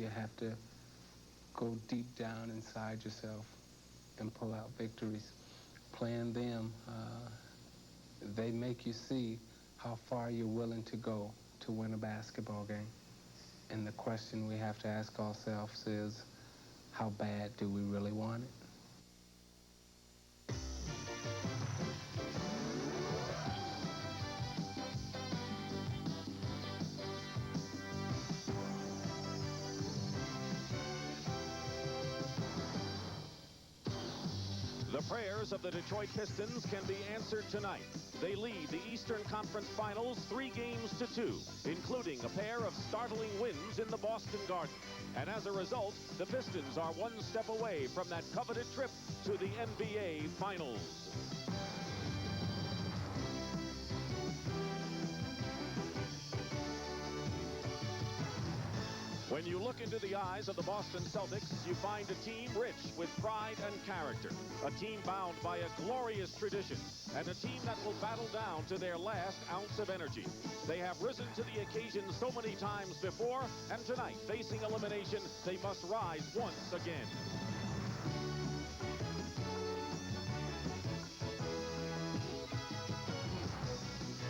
You have to go deep down inside yourself and pull out victories. Playing them, they make you see how far you're willing to go to win a basketball game. And the question we have to ask ourselves is, how bad do we really want it? The prayers of the Detroit Pistons can be answered tonight. They lead the Eastern Conference Finals 3-2, including a pair of startling wins in the Boston Garden. And as a result, the Pistons are one step away from that coveted trip to the NBA Finals. When you look into the eyes of the Boston Celtics, you find a team rich with pride and character, a team bound by a glorious tradition, and a team that will battle down to their last ounce of energy. They have risen to the occasion so many times before, and tonight, facing elimination, they must rise once again.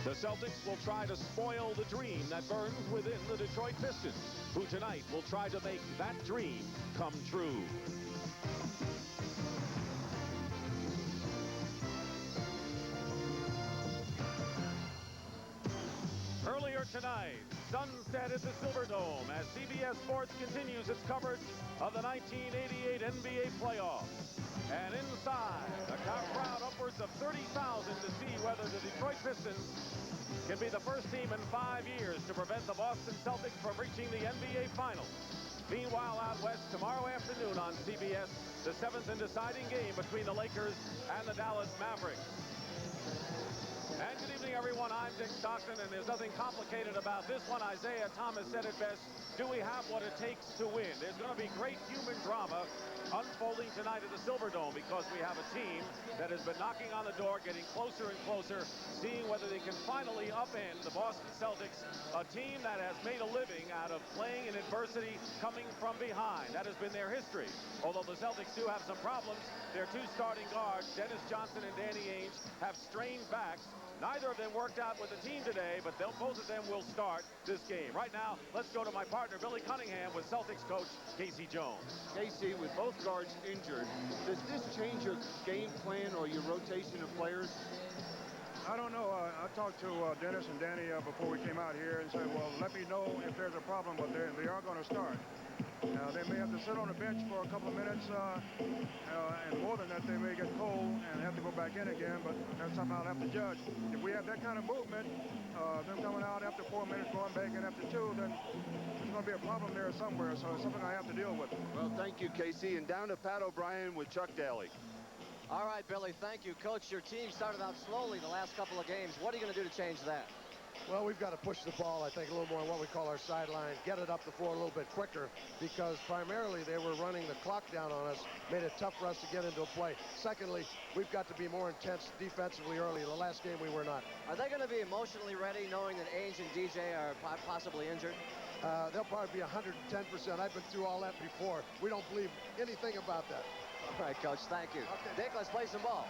The Celtics will try to spoil the dream that burns within the Detroit Pistons, who tonight will try to make that dream come true. Earlier tonight, sun set at the Silverdome as CBS Sports continues its coverage of the 1988 NBA Playoffs. And inside, a crowd upwards of 30,000 to see whether the Detroit Pistons can be the first team in 5 years to prevent the Boston Celtics from reaching the NBA Finals. Meanwhile, out west, tomorrow afternoon on CBS, the 7th and deciding game between the Lakers and the Dallas Mavericks. And good evening, everyone. I'm Dick Stockton, and there's nothing complicated about this one. Isaiah Thomas said it best. Do we have what it takes to win? There's going to be great human drama unfolding tonight at the Silverdome because we have a team that has been knocking on the door, getting closer and closer, seeing whether they can finally upend the Boston Celtics, a team that has made a living out of playing in adversity, coming from behind. That has been their history. Although the Celtics do have some problems, their two starting guards, Dennis Johnson and Danny Ainge, have strained backs. Neither of them worked out with the team today, but both of them will start this game. Right now, let's go to my partner, Billy Cunningham, with Celtics coach Casey Jones. Casey, with both guards injured, does this change your game plan or your rotation of players? I don't know. I talked to Dennis and Danny before we came out here and said, well, let me know if there's a problem, but they are going to start. They may have to sit on the bench for a couple of minutes, and more than that, they may get cold and have to go back in again, but that's something I'll have to judge. If we have that kind of movement, them coming out after 4 minutes, going back in after 2, then there's going to be a problem there somewhere, so it's something I have to deal with. Well, thank you, Casey. And down to Pat O'Brien with Chuck Daly. All right, Billy, thank you. Coach, your team started out slowly the last couple of games. What are you going to do to change that? Well, we've got to push the ball, I think, a little more on what we call our sideline, get it up the floor a little bit quicker, because primarily they were running the clock down on us, made it tough for us to get into a play. Secondly, we've got to be more intense defensively early. The last game we were not. Are they going to be emotionally ready, knowing that Ainge and DJ are possibly injured? They'll probably be 110%. I've been through all that before. We don't believe anything about that. All right, Coach, thank you. Okay. Dick, let's play some ball.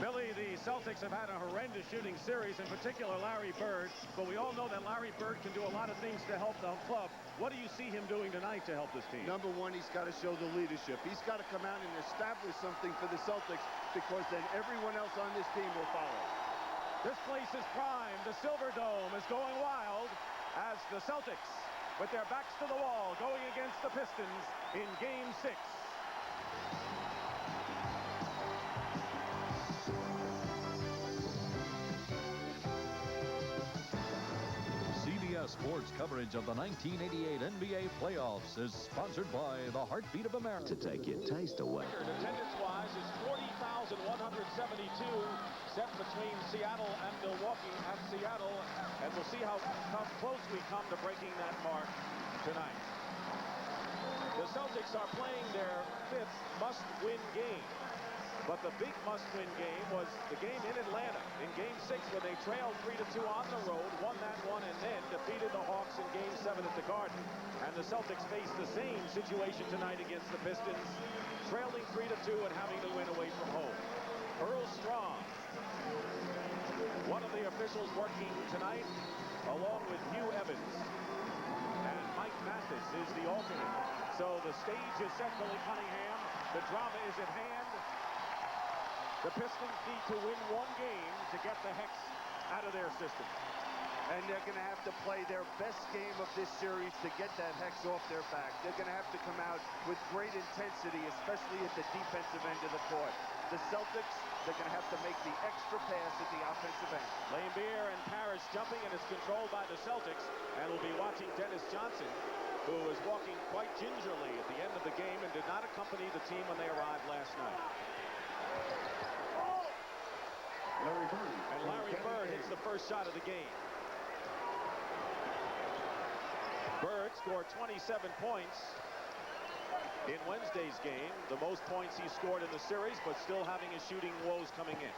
Billy, the Celtics have had a horrendous shooting series, in particular Larry Bird, but we all know that Larry Bird can do a lot of things to help the club. What do you see him doing tonight to help this team? Number one, he's got to show the leadership. He's got to come out and establish something for the Celtics, because then everyone else on this team will follow. This place is primed. The Silverdome is going wild as the Celtics, with their backs to the wall, going against the Pistons in Game 6. CBS Sports coverage of the 1988 NBA Playoffs is sponsored by the Heartbeat of America. To take your taste away. Attendance-wise is 40,172 set between Seattle and Milwaukee at Seattle, and we'll see how close we come to breaking that mark tonight. The Celtics are playing their 5th must-win game. But the big must-win game was the game in Atlanta in Game 6 when they trailed 3-2 on the road, won that one, and then defeated the Hawks in Game 7 at the Garden. And the Celtics face the same situation tonight against the Pistons, trailing 3-2 and having to win away from home. Earl Strong, one of the officials working tonight, along with Hugh Evans. And Mike Mathis is the alternate. So the stage is set for Billy Cunningham. The drama is at hand. The Pistons need to win one game to get the Hex out of their system. And they're going to have to play their best game of this series to get that Hex off their back. They're going to have to come out with great intensity, especially at the defensive end of the court. The Celtics, they're going to have to make the extra pass at the offensive end. Lambier and Parrish jumping, and it's controlled by the Celtics. And we'll be watching Dennis Johnson, who was walking quite gingerly at the end of the game and did not accompany the team when they arrived last night. And Larry Bird hits the first shot of the game. Bird scored 27 points in Wednesday's game, the most points he scored in the series, but still having his shooting woes coming in.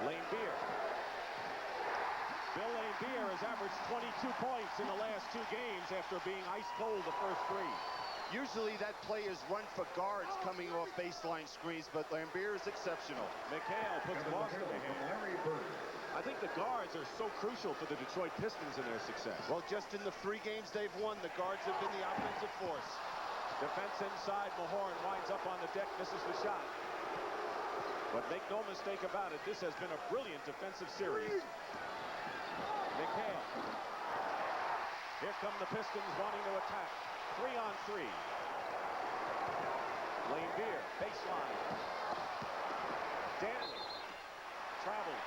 Lambier. Bill Lambier has averaged 22 points in the last 2 games after being ice cold the first 3. Usually that play is run for guards coming off baseline screens, but Lambier is exceptional. McHale puts Boston ahead. I think the guards are so crucial for the Detroit Pistons in their success. Well, just in the 3 games they've won, the guards have been the offensive force. Defense inside, Mahorn winds up on the deck, misses the shot. But make no mistake about it, this has been a brilliant defensive series. McHale. Here come the Pistons wanting to attack. 3-on-3. Lambier, baseline. Dantley. Travel.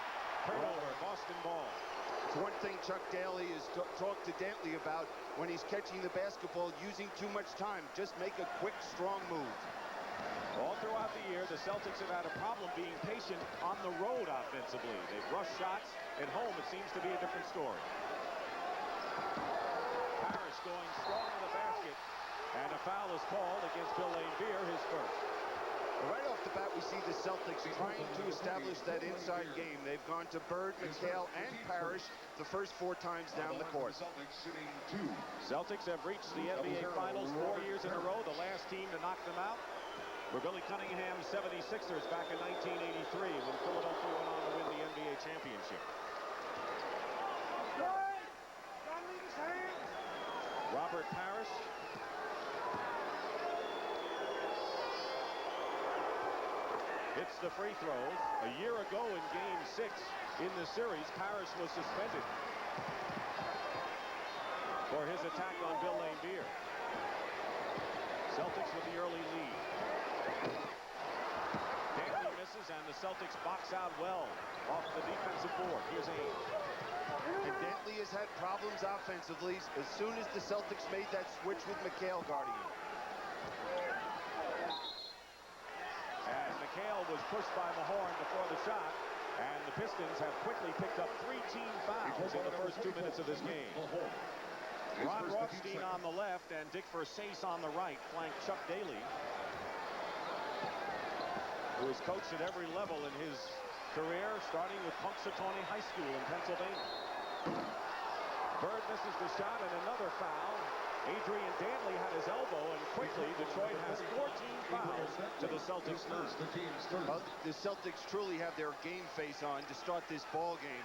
Turnover, Boston ball. It's one thing Chuck Daly has talked to Dantley about when he's catching the basketball, using too much time. Just make a quick, strong move. All throughout the year, the Celtics have had a problem being patient on the road offensively. They've rushed shots. At home, it seems to be a different story. Parrish going strong to the basket, and a foul is called against Bill Lambier, his first. Right off the bat, we see the Celtics trying to establish that inside game. They've gone to Bird, McHale, and Parrish the first 4 times down the court. Celtics have reached the NBA Finals 4 years in a row, the last team to knock them out were Billy Cunningham's 76ers back in 1983 when Philadelphia went on to win the NBA championship. Robert Parrish. Hits the free throws. A year ago in Game 6 in the series, Parrish was suspended for his attack on Bill Lambier. Celtics with the early lead. Dantley misses, and the Celtics box out well off the defensive board. Here's Ames. And Dantley has had problems offensively as soon as the Celtics made that switch with McHale guarding him. And McHale was pushed by Mahorn before the shot, and the Pistons have quickly picked up 3 team fouls in the first 2 minutes of this game. Ron Rothstein on the left and Dick Versace on the right flank Chuck Daly, who has coached at every level in his career, starting with Punxsutawney High School in Pennsylvania. Bird misses the shot, and another foul. Adrian Dantley had his elbow, and quickly Detroit has 14 fouls to the Celtics 9. Well, the Celtics truly have their game face on to start this ball game.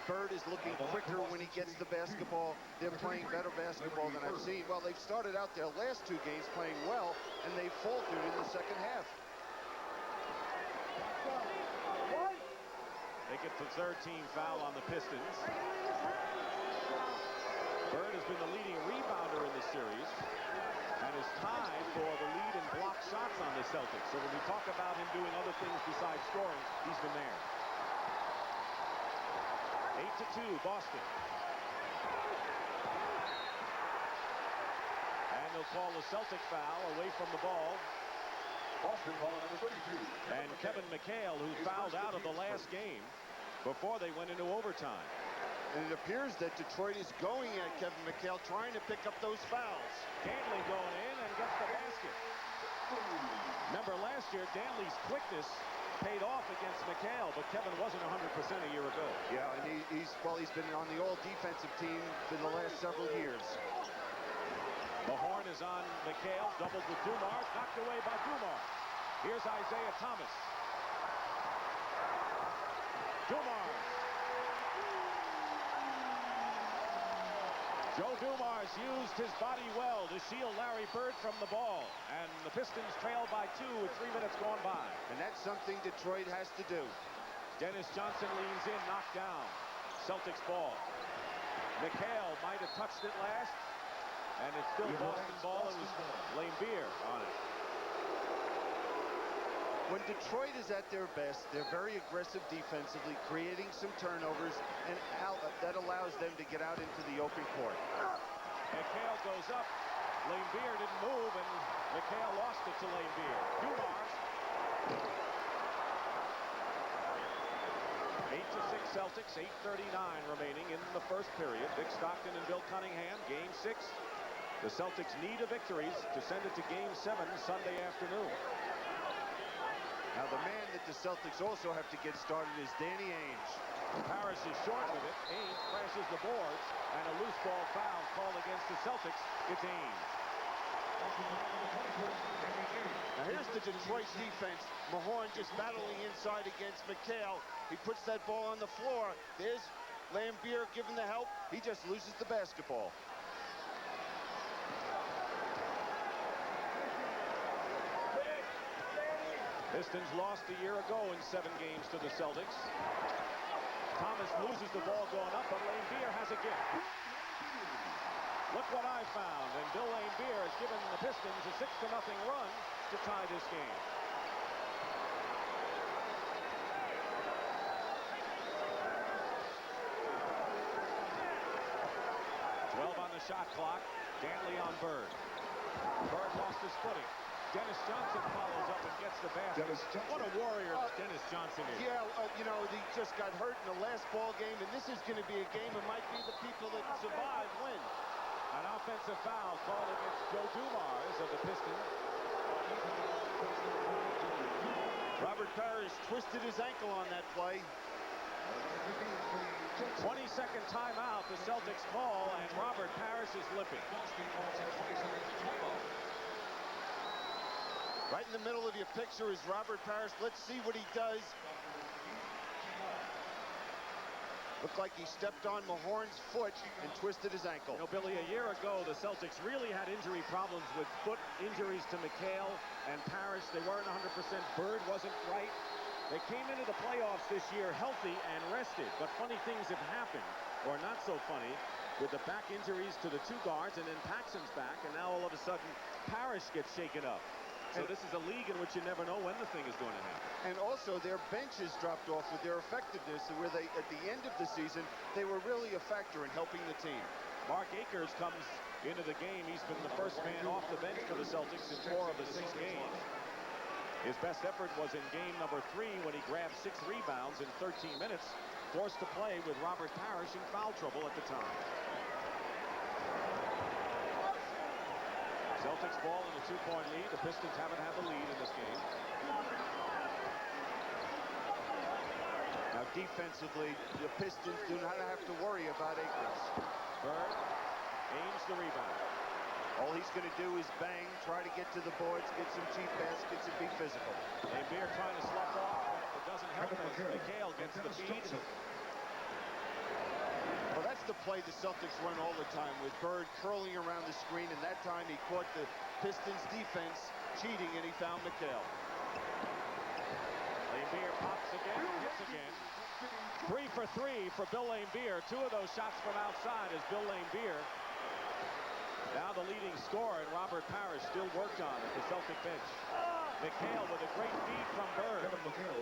Bird is looking quicker when he gets the basketball. They're playing better basketball than I've seen. Well, they've started out their last 2 games playing well, and they faltered in the second half. They get the 3rd team foul on the Pistons. Bird has been the leading rebounder in the series and is tied for the lead in block shots on the Celtics. So when we talk about him doing other things besides scoring, he's been there. 8-2, Boston. And they'll call the Celtic foul away from the ball. Boston ball number 32. And Kevin McHale, who fouled out of the last game before they went into overtime. And it appears that Detroit is going at Kevin McHale, trying to pick up those fouls. Danley going in and gets the basket. Remember last year, Danley's quickness paid off against McHale, but Kevin wasn't 100% a year ago. Yeah, and he's been on the all-defensive team for the last several years. Mahorn is on McHale, doubled with Dumars, knocked away by Dumars. Here's Isaiah Thomas. Dumars. Joe Dumars used his body well to shield Larry Bird from the ball. And the Pistons trail by 2 with 3 minutes gone by. And that's something Detroit has to do. Dennis Johnson leans in, knocked down. Celtics ball. McHale might have touched it last. And it's still Boston ball, and it was Laimbeer on it. When Detroit is at their best, they're very aggressive defensively, creating some turnovers, and that allows them to get out into the open court. McHale goes up. Laimbeer didn't move, and McHale lost it to Laimbeer. Dumars. 8-6 Celtics, 8:39 remaining in the first period. Vic Stockton and Bill Cunningham, Game 6. The Celtics need a victory to send it to Game 7 Sunday afternoon. Now the man that the Celtics also have to get started is Danny Ainge. Parrish is short with it. Ainge crashes the boards, and a loose ball foul called against the Celtics. It's Ainge. Now here's the Detroit defense. Mahorn just battling inside against McHale. He puts that ball on the floor. There's Laimbeer giving the help. He just loses the basketball. Pistons lost a year ago in 7 games to the Celtics. Thomas loses the ball going up, but Laimbeer has a gift. Look what I found, and Bill Laimbeer has given the Pistons a 6-0 run to tie this game. On the shot clock. Danley on Bird. Bird lost his footing. Dennis Johnson follows up and gets the basket. What a warrior Dennis Johnson is. Yeah, you know, he just got hurt in the last ball game, and this is going to be a game that might be the people that survive win. An offensive foul called against Joe Dumars of the Pistons. Robert Parrish twisted his ankle on that play. 20-second timeout, the Celtics call, and Robert Parrish is limping. Right in the middle of your picture is Robert Parrish. Let's see what he does. Looked like he stepped on Mahorn's foot and twisted his ankle. You know, Billy, a year ago, the Celtics really had injury problems with foot injuries to McHale and Parrish. They weren't 100%. Bird wasn't right. They came into the playoffs this year healthy and rested, but funny things have happened, or not so funny, with the back injuries to the 2 guards, and then Paxson's back, and now all of a sudden Parrish gets shaken up. So this is a league in which you never know when the thing is going to happen. And also their benches dropped off with their effectiveness, where they, at the end of the season, they were really a factor in helping the team. Mark Akers comes into the game. He's been the first man off the bench for the Celtics in 4 of the 6 games. His best effort was in game number 3 when he grabbed 6 rebounds in 13 minutes, forced to play with Robert Parrish in foul trouble at the time. Celtics ball in a 2-point lead. The Pistons haven't had the lead in this game. Now defensively, the Pistons do not have to worry about Akers. Bird aims the rebound. All he's going to do is bang, try to get to the boards, get some cheap baskets, and be physical. Laimbeer trying to slough off, but it doesn't help as McHale gets the feed. Well, that's the play the Celtics run all the time, with Bird curling around the screen, and that time he caught the Pistons defense cheating, and he found McHale. Laimbeer pops again, hits again. 3 for 3 for Bill Laimbeer. 2 of those shots from outside as Bill Laimbeer, now the leading scorer, and Robert Parrish still worked on at the Celtic bench. McHale with a great feed from Bird.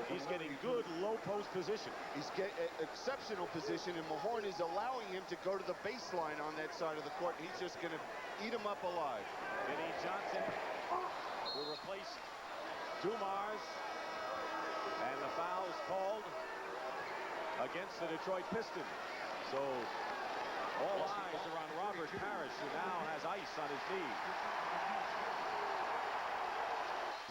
He's getting good low post position. He's getting exceptional position, and Mahorn is allowing him to go to the baseline on that side of the court, and he's just going to eat him up alive. Vinnie Johnson will replace Dumars, and the foul is called against the Detroit Pistons. So all eyes are on Robert Parrish, who now has ice on his knee.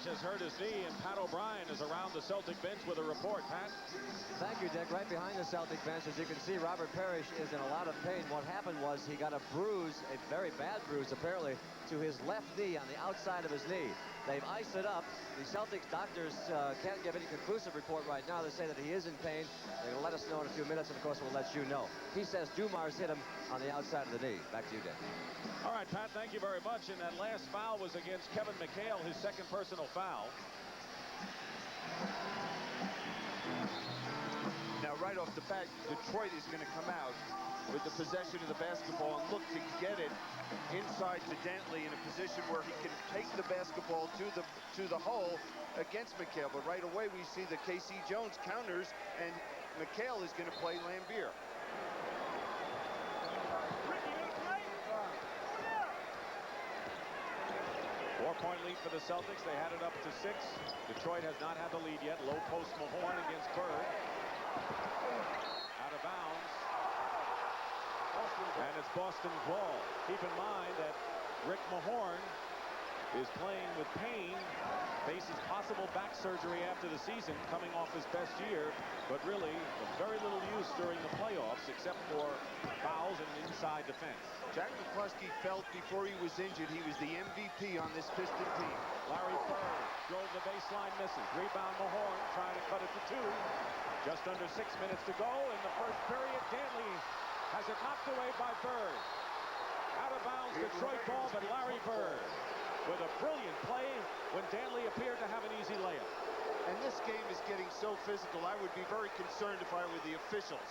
Has hurt his knee, and Pat O'Brien is around the Celtic bench with a report. Pat? Thank you, Dick. Right behind the Celtic bench, as you can see, Robert Parrish is in a lot of pain. What happened was he got a bruise, a very bad bruise, apparently, to his left knee on the outside of his knee. They've iced it up. The Celtics doctors can't give any conclusive report right now. They say that he is in pain. They're going to let us know in a few minutes, and of course, we'll let you know. He says Dumars hit him on the outside of the knee. Back to you, Dick. All right, Pat, thank you very much. And that last foul was against Kevin McHale, his second personal foul. Now, right off the bat, Detroit is going to come out with the possession of the basketball and look to get it inside to Dantley in a position where he can take the basketball to the hole against McHale. But right away, we see that K.C. Jones counters, and McHale is going to play Lambier. 4-point lead for the Celtics. They had it up to 6. Detroit has not had the lead yet. Low post Mahorn against Bird. Out of bounds. And it's Boston's ball. Keep in mind that Rick Mahorn is playing with pain, faces possible back surgery after the season, coming off his best year, but really very little use during the playoffs except for fouls and inside defense. Jack McCluskey felt before he was injured he was the MVP on this Piston team. Larry Bird drove the baseline, misses. Rebound Mahorn trying to cut it to 2. Just under 6 minutes to go in the first period. Dantley has it knocked away by Bird. Out of bounds, Detroit ball, but Larry Bird with a brilliant play when Dantley appeared to have an easy layup. And this game is getting so physical, I would be very concerned if I were the officials.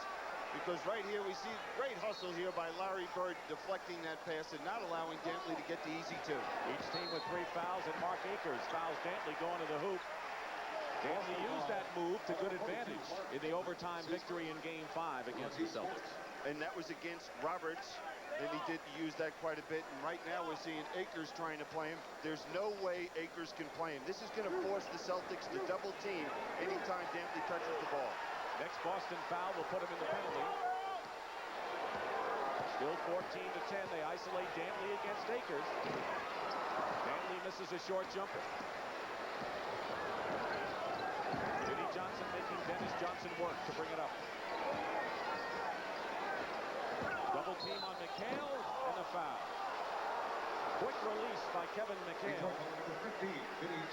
Because right here we see great hustle here by Larry Bird deflecting that pass and not allowing Dantley to get the easy 2. Each team with 3 fouls, and Mark Akers fouls Dantley going to the hoop. Dantley used that move to good advantage in the overtime victory in Game 5 against the Celtics. And that was against Roberts, and he did use that quite a bit. And right now we're seeing Akers trying to play him. There's no way Akers can play him. This is going to force the Celtics to double team anytime Dantley touches the ball. Next Boston foul will put him in the penalty. Still 14-10. They isolate Dantley against Akers. Dantley misses a short jumper. Vinnie Johnson making Dennis Johnson work to bring it up. Double team on McHale and a foul. Quick release by Kevin McHale.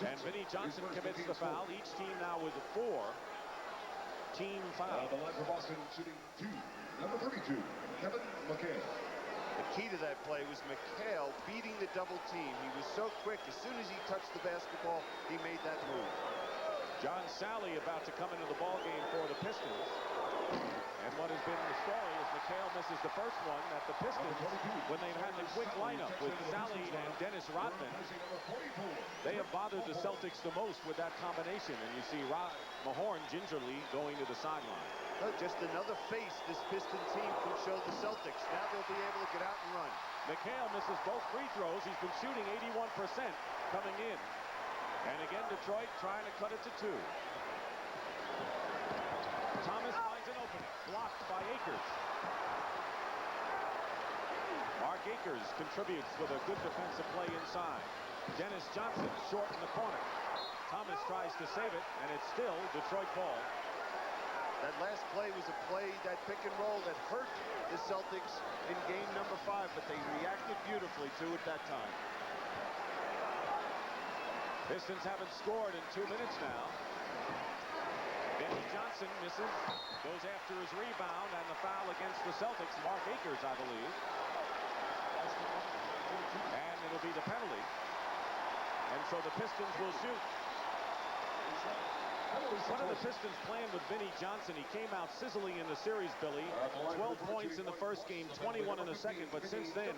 And Vinnie Johnson commits the foul. Each team now with 4 team fouls. The line for Boston shooting 2. Number 32, Kevin McHale. The key to that play was McHale beating the double team. He was so quick. As soon as he touched the basketball, he made that move. John Sally about to come into the ballgame for the Pistons. And what has been the story is McHale misses the first one that the Pistons, when they've had the quick lineup with Sally and Dennis Rodman, they have bothered the Celtics the most with that combination. And you see Mahorn gingerly going to the sideline. Oh, just another face this Piston team could show the Celtics. Now they'll be able to get out and run. McHale misses both free throws. He's been shooting 81% coming in. And again, Detroit trying to cut it to 2. Thomas finds an opening, blocked by Akers. Mark Akers contributes with a good defensive play inside. Dennis Johnson short in the corner. Thomas tries to save it, and it's still Detroit ball. That last play was a play, that pick and roll, that hurt the Celtics in game number 5, but they reacted beautifully to it that time. Pistons haven't scored in 2 minutes now. Vinnie Johnson misses, goes after his rebound, and the foul against the Celtics. Mark Akers, I believe. And it'll be the penalty. And so the Pistons will shoot. One of the Pistons playing with Vinnie Johnson. He came out sizzling in the series, Billy. 12 points in the first game, 21 in the second. But since then,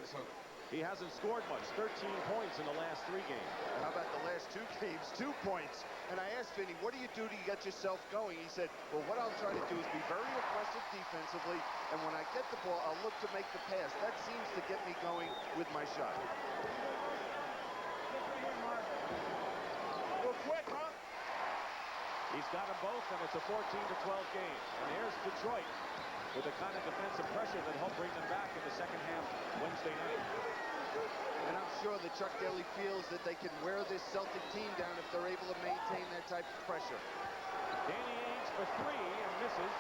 he hasn't scored much. 13 points in the last 3 games. How about the last 2 games? 2 points. And I asked Vinnie, what do you do to get yourself going? He said, well, what I'll try to do is be very aggressive defensively. And when I get the ball, I'll look to make the pass. That seems to get me going with my shot. Go quick, huh? He's got them both, and it's a 14-12 game. And here's Detroit. with the kind of defensive pressure that helped bring them back in the second half Wednesday night. And I'm sure that Chuck Daly feels that they can wear this Celtic team down if they're able to maintain that type of pressure. Danny Ainge for three and misses.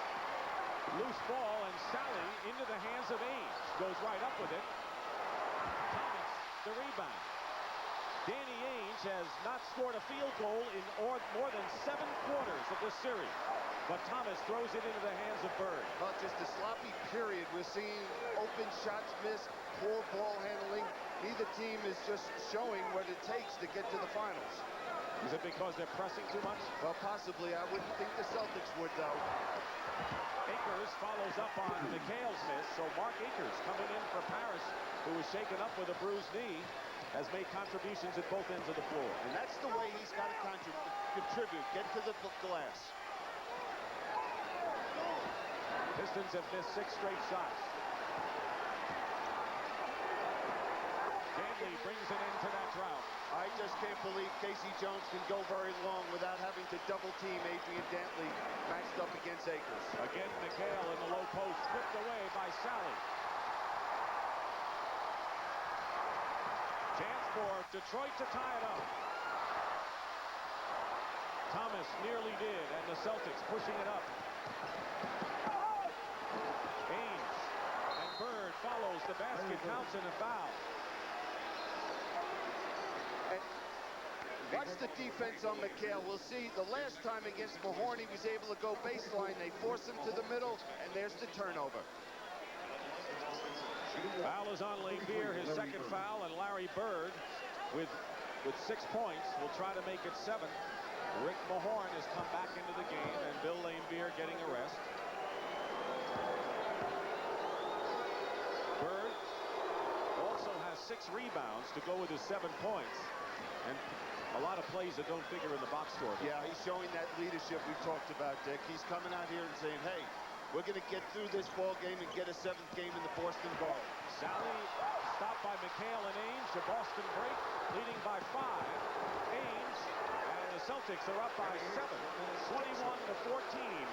Loose ball, and Sally into the hands of Ainge. Goes right up with it. Thomas, the rebound. Danny Ainge has not scored a field goal in more than 7 quarters of this series. But Thomas throws it into the hands of Bird. Well, just a sloppy period. We're seeing open shots missed, poor ball handling. Neither team is just showing what it takes to get to the finals. Is it because they're pressing too much? Well, possibly. I wouldn't think the Celtics would, though. Akers follows up on McHale's miss, so Mark Akers coming in for Paris, who was shaken up with a bruised knee, has made contributions at both ends of the floor. And that's the way he's got to contribute. Get to the glass. Pistons have missed 6 straight shots. Dantley brings an end to that drought. I just can't believe Casey Jones can go very long without having to double team Adrian Dantley matched up against Akers. Again, McHale in the low post, stripped away by Sally. Chance for Detroit to tie it up. Thomas nearly did, and the Celtics pushing it up. Ainge and Bird follows the basket, counts in a foul. Watch the defense on McHale. We'll see the last time against Mahorn, he was able to go baseline. They force him to the middle, and there's the turnover. Foul is on Laimbeer, his second foul, and Larry Bird with 6 points will try to make it 7. Rick Mahorn has come back into the game, and Bill Laimbeer getting a rest. Bird also has 6 rebounds to go with his 7 points, and a lot of plays that don't figure in the box score. Yeah, he's showing that leadership we've talked about, Dick. He's coming out here and saying, hey, we're going to get through this ball game and get a 7th game in the Boston Garden. Sally stopped by McHale and Ainge. The Boston break, leading by 5. Ainge and the Celtics are up by 7, 21-14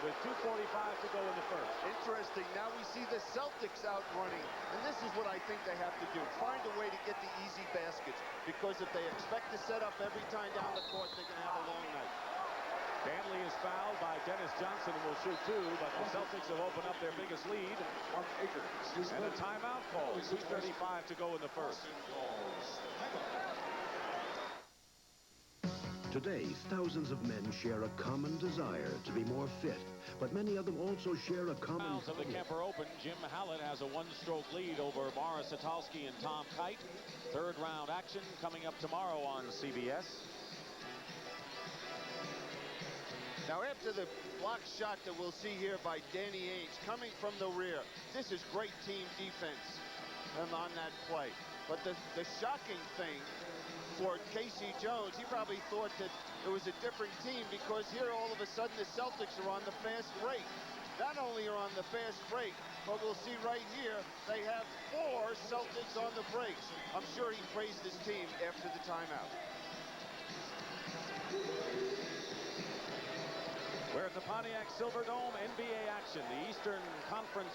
with 2:45 to go in the first. Interesting. Now we see the Celtics out running, and this is what I think they have to do. Find a way to get the easy baskets, because if they expect to set up every time down the court, they're going to have a long night. Dantley is fouled by Dennis Johnson and will shoot 2, but the Celtics have opened up their biggest lead. And a timeout call. 2:35 to go in the first. Today, thousands of men share a common desire to be more fit, but many of them also share a common... Rounds of the Kemper Open, Jim Hallett has a 1-stroke lead over Morris Satalski and Tom Kite. 3rd round action coming up tomorrow on CBS. Now, after the block shot that we'll see here by Danny Ainge coming from the rear, this is great team defense on that play. But the shocking thing for Casey Jones, he probably thought that it was a different team, because here all of a sudden the Celtics are on the fast break. Not only are on the fast break, but we'll see right here they have 4 Celtics on the breaks. I'm sure he praised his team after the timeout. We're at the Pontiac Silverdome, NBA action. The Eastern Conference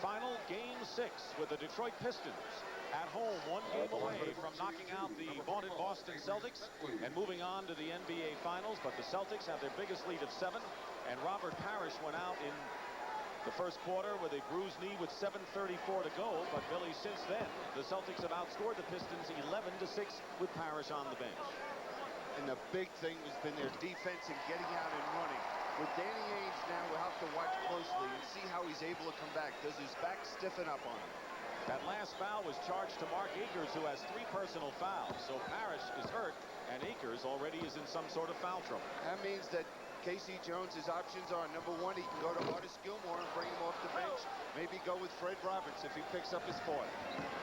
Final, Game 6 with the Detroit Pistons at home, 1 game away from knocking out the vaunted Boston Celtics and moving on to the NBA Finals. But the Celtics have their biggest lead of 7, and Robert Parrish went out in the first quarter with a bruised knee with 7:34 to go. But Billy, since then, the Celtics have outscored the Pistons 11-6 with Parrish on the bench. And the big thing has been their defense and getting out and running. With Danny Ainge now, we'll have to watch closely and see how he's able to come back. Does his back stiffen up on him? That last foul was charged to Mark Akers, who has 3 personal fouls. So Parrish is hurt, and Akers already is in some sort of foul trouble. That means that Casey Jones's options are, number 1, he can go to Artis Gilmore and bring him off the bench. Maybe go with Fred Roberts if he picks up his 4th.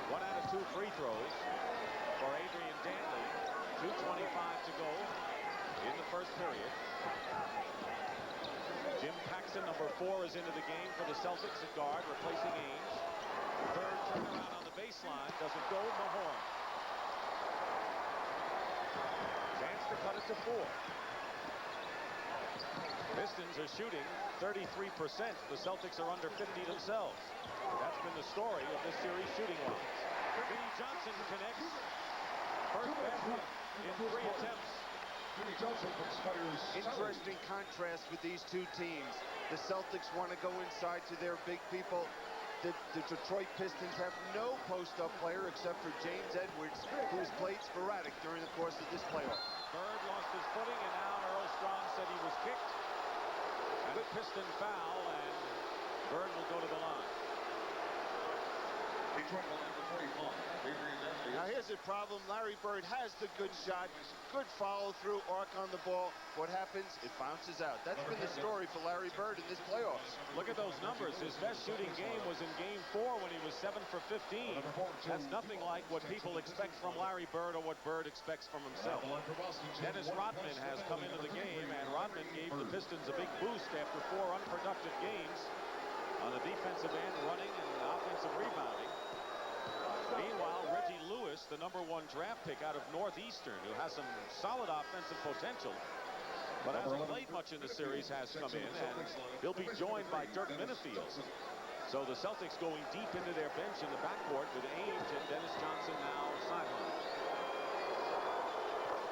1 out of 2 free throws for Adrian Dantley. 2:25 to go in the first period. Jim Paxson, number 4, is into the game for the Celtics at guard, replacing Ainge. Third turnaround on the baseline, doesn't go. Mahorn. Chance to cut it to 4. Pistons are shooting 33%. The Celtics are under 50 themselves. That's been the story of this series shooting-wise. Vinnie Johnson connects. First basket in 3 attempts. Interesting contrast with these two teams. The Celtics want to go inside to their big people. The Detroit Pistons have no post-up player except for James Edwards, who has played sporadic during the course of this playoff. Bird lost his footing, and now Earl Strong said he was kicked. And a Piston foul, and Bird will go to the line. Now here's a problem. Larry Bird has the good shot, good follow-through, arc on the ball. What happens? It bounces out. That's been the story for Larry Bird in this playoffs. Look at those numbers. His best shooting game was in Game 4 when he was 7 for 15. That's nothing like what people expect from Larry Bird or what Bird expects from himself. Dennis Rodman has come into the game, and Rodman gave the Pistons a big boost after 4 unproductive games on the defensive end, running and offensive rebounding. Meanwhile, Reggie Lewis, the #1 draft pick out of Northeastern, who has some solid offensive potential, but hasn't played much in the series, has come in, and he'll be joined by Dirk Minifield. So the Celtics going deep into their bench in the backcourt with Ainge and Dennis Johnson now sidelined.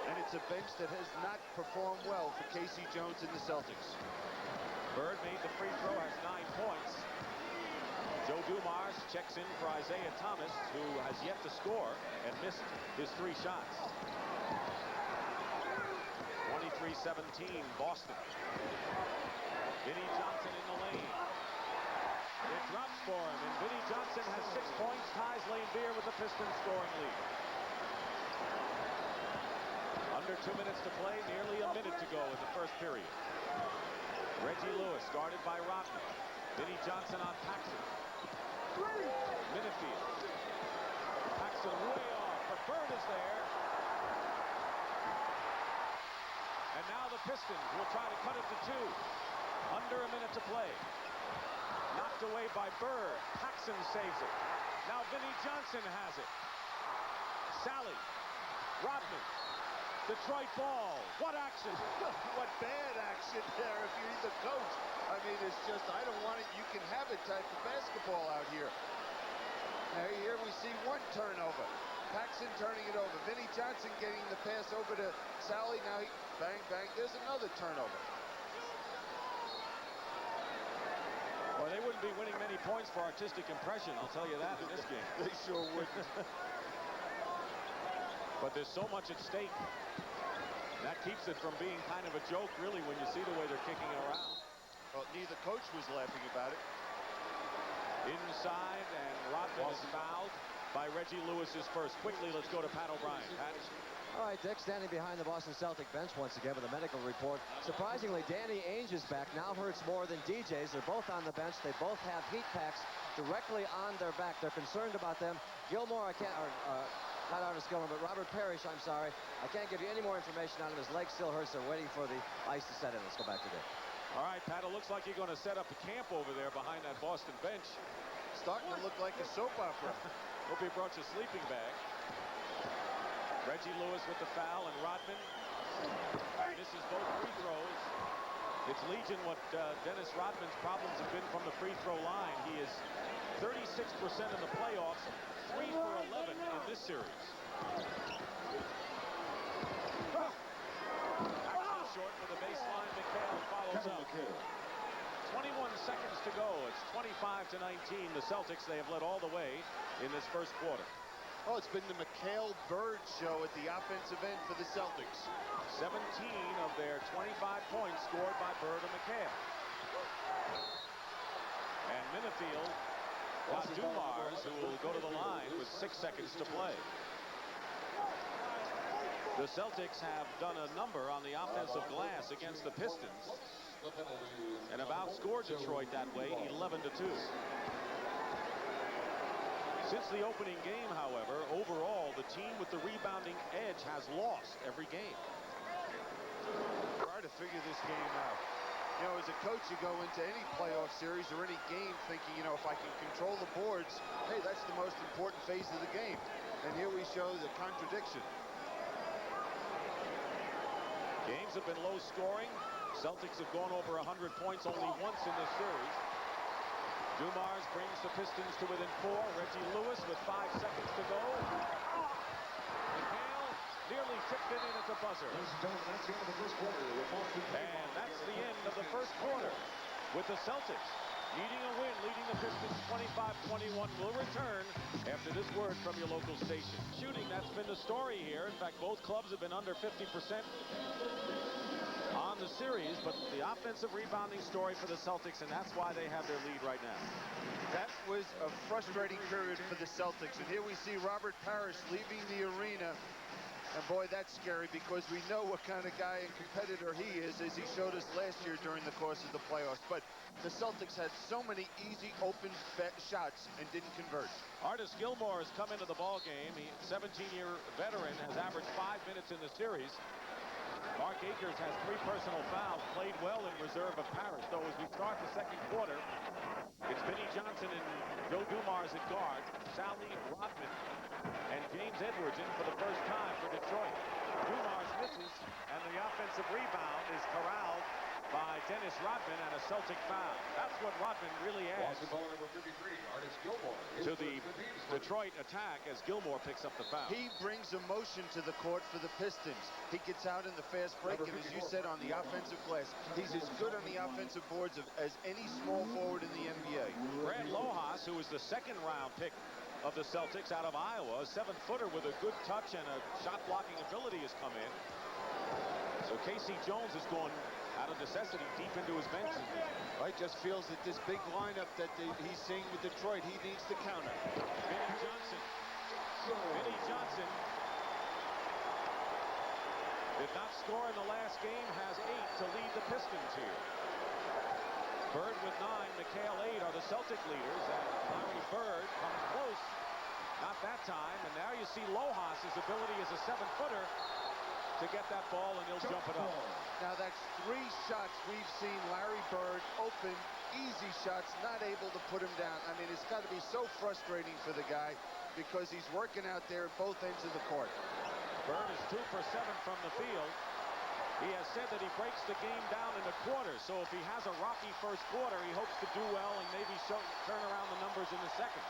And it's a bench that has not performed well for Casey Jones and the Celtics. Bird made the free throw, has 9 points. Joe Dumars checks in for Isaiah Thomas, who has yet to score and missed his 3 shots. 23-17, Boston. Vinnie Johnson in the lane. It drops for him, and Vinnie Johnson has 6 points, ties Lane Beer with the Pistons scoring lead. Under 2 minutes to play, nearly a minute to go in the first period. Reggie Lewis guarded by Rodman. Vinnie Johnson on Paxson. Minifield. Paxson way off, but Bird is there. And now the Pistons will try to cut it to 2. Under a minute to play. Knocked away by Bird. Paxson saves it. Now Vinnie Johnson has it. Sally. Rodman. Detroit ball. What action? What bad action there if you're the coach. I mean, it's just, I don't want it, you can have it type of basketball out here. Now here we see 1 turnover. Paxson turning it over. Vinnie Johnson getting the pass over to Sally. Now he, bang, bang, there's another turnover. Well, they wouldn't be winning many points for artistic impression, I'll tell you that, in this game. They sure wouldn't. But there's so much at stake. That keeps it from being kind of a joke, really, when you see the way they're kicking it around. Well, neither coach was laughing about it. Inside, and Rodman is fouled by Reggie Lewis is first. Quickly, let's go to Pat O'Brien. Pat? All right, Dick standing behind the Boston Celtic bench once again with a medical report. Surprisingly, Danny Ainge is back. Now hurts more than DJ's. They're both on the bench. They both have heat packs directly on their back. They're concerned about them. Gilmore, I can't... not Artis Gilmore, but Robert Parrish, I'm sorry. I can't give you any more information on him. His leg still hurts. They're waiting for the ice to set in. Let's go back to Dick. All right, Pat, it looks like you're going to set up a camp over there behind that Boston bench. Starting to look like a soap opera. Hope he brought you a sleeping bag. Reggie Lewis with the foul, and Rodman misses both free throws. It's legion what Dennis Rodman's problems have been from the free throw line. He is 36% in the playoffs, 3 for 11 in this series. Paxson short for the baseline. McHale follows up. 21 seconds to go. It's 25-19. The Celtics, they have led all the way in this first quarter. Oh, it's been the McHale Bird show at the offensive end for the Celtics. 17 of their 25 points scored by Bird and McHale. And Minifield got Dumars, who will go to the line with 6 seconds to play. The Celtics have done a number on the offensive glass against the Pistons and have outscored Detroit that way 11-2. Since the opening game, however, overall, the team with the rebounding edge has lost every game. Try to figure this game out. You know, as a coach, you go into any playoff series or any game thinking, you know, if I can control the boards, hey, that's the most important phase of the game. And here we show the contradiction. Games have been low scoring. Celtics have gone over 100 points only once in this series. Dumars brings the Pistons to within 4. Reggie Lewis with 5 seconds to go. McHale nearly tipped it in at the buzzer. And that's the end of the first quarter with the Celtics needing a win, leading the Pistons 25-21. Will return after this word from your local station. Shooting, that's been the story here. In fact, both clubs have been under 50% on the series, but the offensive rebounding story for the Celtics, and that's why they have their lead right now. That was a frustrating period for the Celtics, and here we see Robert Parrish leaving the arena. And boy, that's scary because we know what kind of guy and competitor he is, as he showed us last year during the course of the playoffs. But the Celtics had so many easy open shots and didn't convert. Artis Gilmore has come into the ball game. He, 17-year veteran, has averaged 5 minutes in the series. Mark Akers has 3 personal fouls, played well in reserve of Parrish. So as we start the second quarter, it's Vinnie Johnson and Joe Dumars at guard, Sally Rodman and James Edwards in for the first time for Detroit. Dumars misses, and the offensive rebound is corralled by Dennis Rodman and a Celtic foul. That's what Rodman really adds to the Detroit attack as Gilmore picks up the foul. He brings emotion to the court for the Pistons. He gets out in the fast break, and as you said, on the offensive glass, he's as good on the offensive boards as any small forward in the NBA. Brad Lojas, who was the second-round pick of the Celtics out of Iowa, a 7-footer with a good touch and a shot-blocking ability, has come in. So Casey Jones is going out of necessity deep into his bench. Right, just feels that this big lineup that he's seeing with Detroit, he needs to counter. Vinnie Johnson. Vinnie Johnson did not score in the last game, has 8 to lead the Pistons here. Bird with 9, McHale 8 are the Celtic leaders, and Larry Bird comes close. Not that time, and now you see Lojas' ability as a 7-footer to get that ball, and he'll jump it up. Now that's 3 shots we've seen Larry Bird open, easy shots, not able to put him down. I mean, it's got to be so frustrating for the guy because he's working out there at both ends of the court. Bird is 2 for 7 from the field. He has said that he breaks the game down into quarters, so if he has a rocky first quarter, he hopes to do well and maybe turn around the numbers in the second.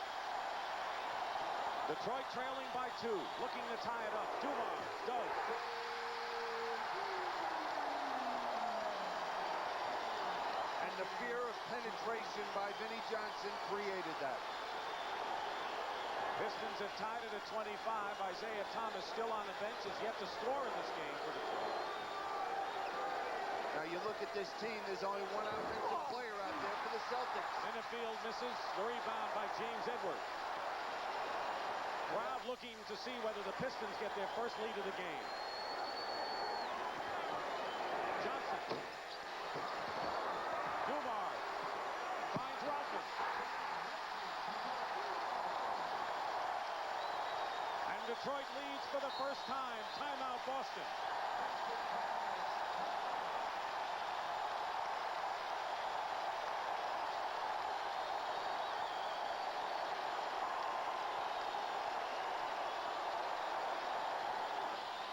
Detroit trailing by 2, looking to tie it up. Dumars does. And the fear of penetration by Vinnie Johnson created that. Pistons have tied it at 25. Isaiah Thomas still on the bench, is yet to score in this game for Detroit. Now you look at this team, there's only one offensive player out there for the Celtics. Minifield misses, the rebound by James Edwards. Crowd looking to see whether the Pistons get their first lead of the game. Johnson. Dumars finds Rodman. And Detroit leads for the first time. Timeout, Boston.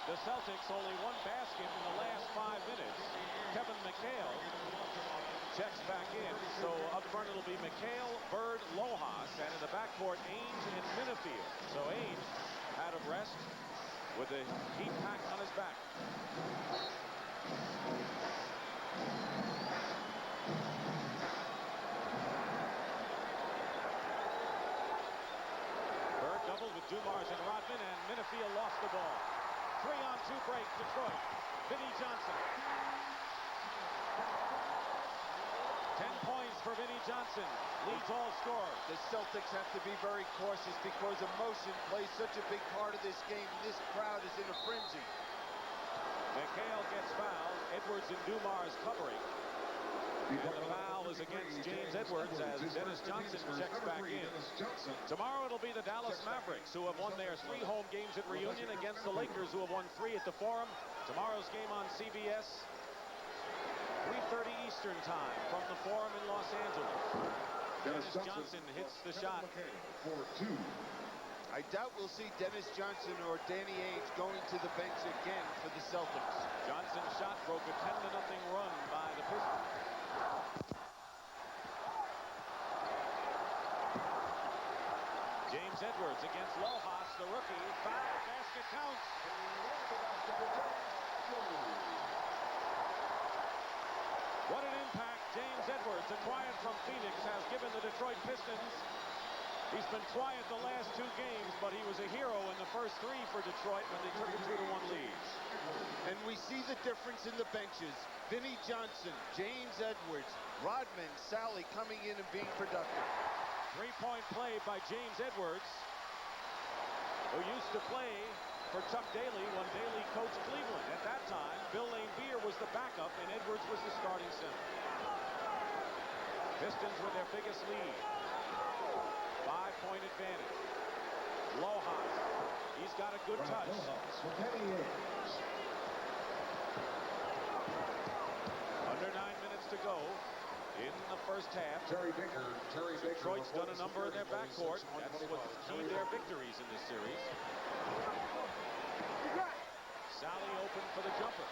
The Celtics only 1 basket in the last 5 minutes. Kevin McHale checks back in. So up front it'll be McHale, Bird, Lojas, and in the backcourt Ainge and Minifield. So Ainge out of rest with a heat pack on his back. Bird doubled with Dumars and Rodman, and Minifield lost the ball. 3-on-2 break, Detroit. Vinnie Johnson. 10 points for Vinnie Johnson. Leads all scorers. The Celtics have to be very cautious because emotion plays such a big part of this game. This crowd is in a frenzy. McHale gets fouled. Edwards and Dumars covering. And the foul is against James Edwards as Dennis Johnson checks back in. Tomorrow it'll be the Dallas Mavericks, who have won their 3 home games at Reunion, against the Lakers, who have won 3 at the Forum. Tomorrow's game on CBS, 3:30 Eastern time from the Forum in Los Angeles. Dennis Johnson hits the shot. I doubt we'll see Dennis Johnson or Danny Ainge going to the bench again for the Celtics. Johnson's shot broke a 10-0 run by the Pistons. James Edwards against Lojas, the rookie. Foul, basket counts. What an impact James Edwards, acquired from Phoenix, has given the Detroit Pistons. He's been quiet the last 2 games, but he was a hero in the first 3 for Detroit when they took a 2-1 lead. And we see the difference in the benches. Vinnie Johnson, James Edwards, Rodman, Sally coming in and being productive. 3-point play by James Edwards, who used to play for Chuck Daly when Daly coached Cleveland. At that time, Bill Laimbeer was the backup and Edwards was the starting center. Pistons with their biggest lead. 5-point advantage. Lojas, he's got a good touch. Under 9 minutes to go in the first half. Detroit's done a number in their backcourt. That's what's keyed their victories in this series. Sally open for the jumper.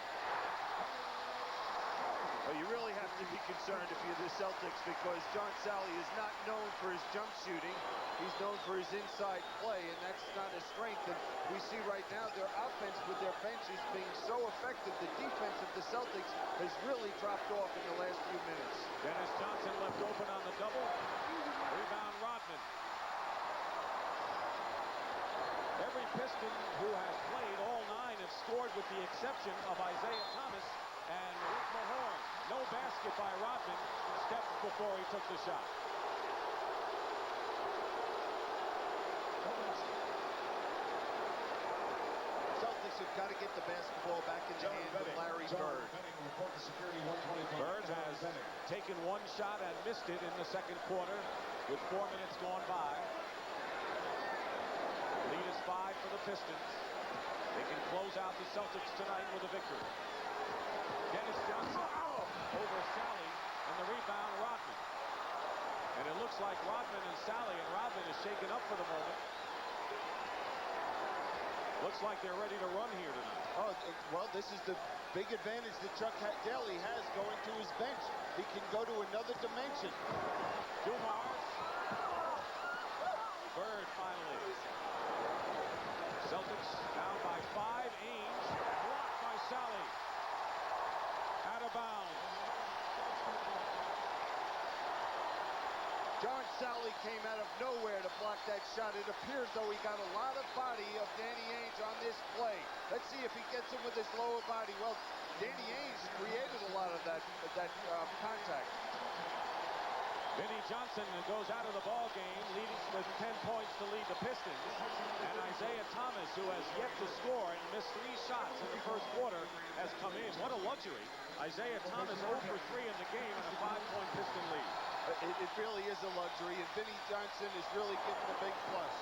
Well, you really have to be concerned if you're the Celtics, because John Sally is not known for his jump shooting. He's known for his inside play, and that's not a strength. And we see right now their offense with their benches being so effective. The defense of the Celtics has really dropped off in the last few minutes. Dennis Johnson left open on the double. Rebound Rodman. Every Piston who has played, all 9 have scored with the exception of Isaiah Thomas and Rick Mahorn. No basket by Rodman. Steps before he took the shot. Celtics have got to get the basketball back in the hands of Larry Bird. Bird has taken 1 shot and missed it in the second quarter with 4 minutes gone by. Lead is 5 for the Pistons. They can close out the Celtics tonight with a victory. Dennis Johnson over Sally, and the rebound Rodman. And it looks like Rodman and Sally, and Rodman is shaken up for the moment. Looks like they're ready to run here tonight. Oh, well, this is the big advantage that Chuck Daly has going to his bench. He can go to another dimension. Dumars. Bird finally. Celtics down by 5. Ainge blocked by Sally. Out of bounds. John Sally came out of nowhere to block that shot. It appears though he got a lot of body of Danny Ainge on this play. Let's see if he gets him with his lower body. Well, Danny Ainge created a lot of that contact. Vinnie Johnson goes out of the ball game, leading with 10 points to lead the Pistons. And Isaiah Thomas, who has yet to score and missed 3 shots in the first quarter, has come in. What a luxury. Isaiah Thomas 0 for 3 in the game and a 5-point Piston lead. It really is a luxury, and Vinnie Johnson is really getting a big plus.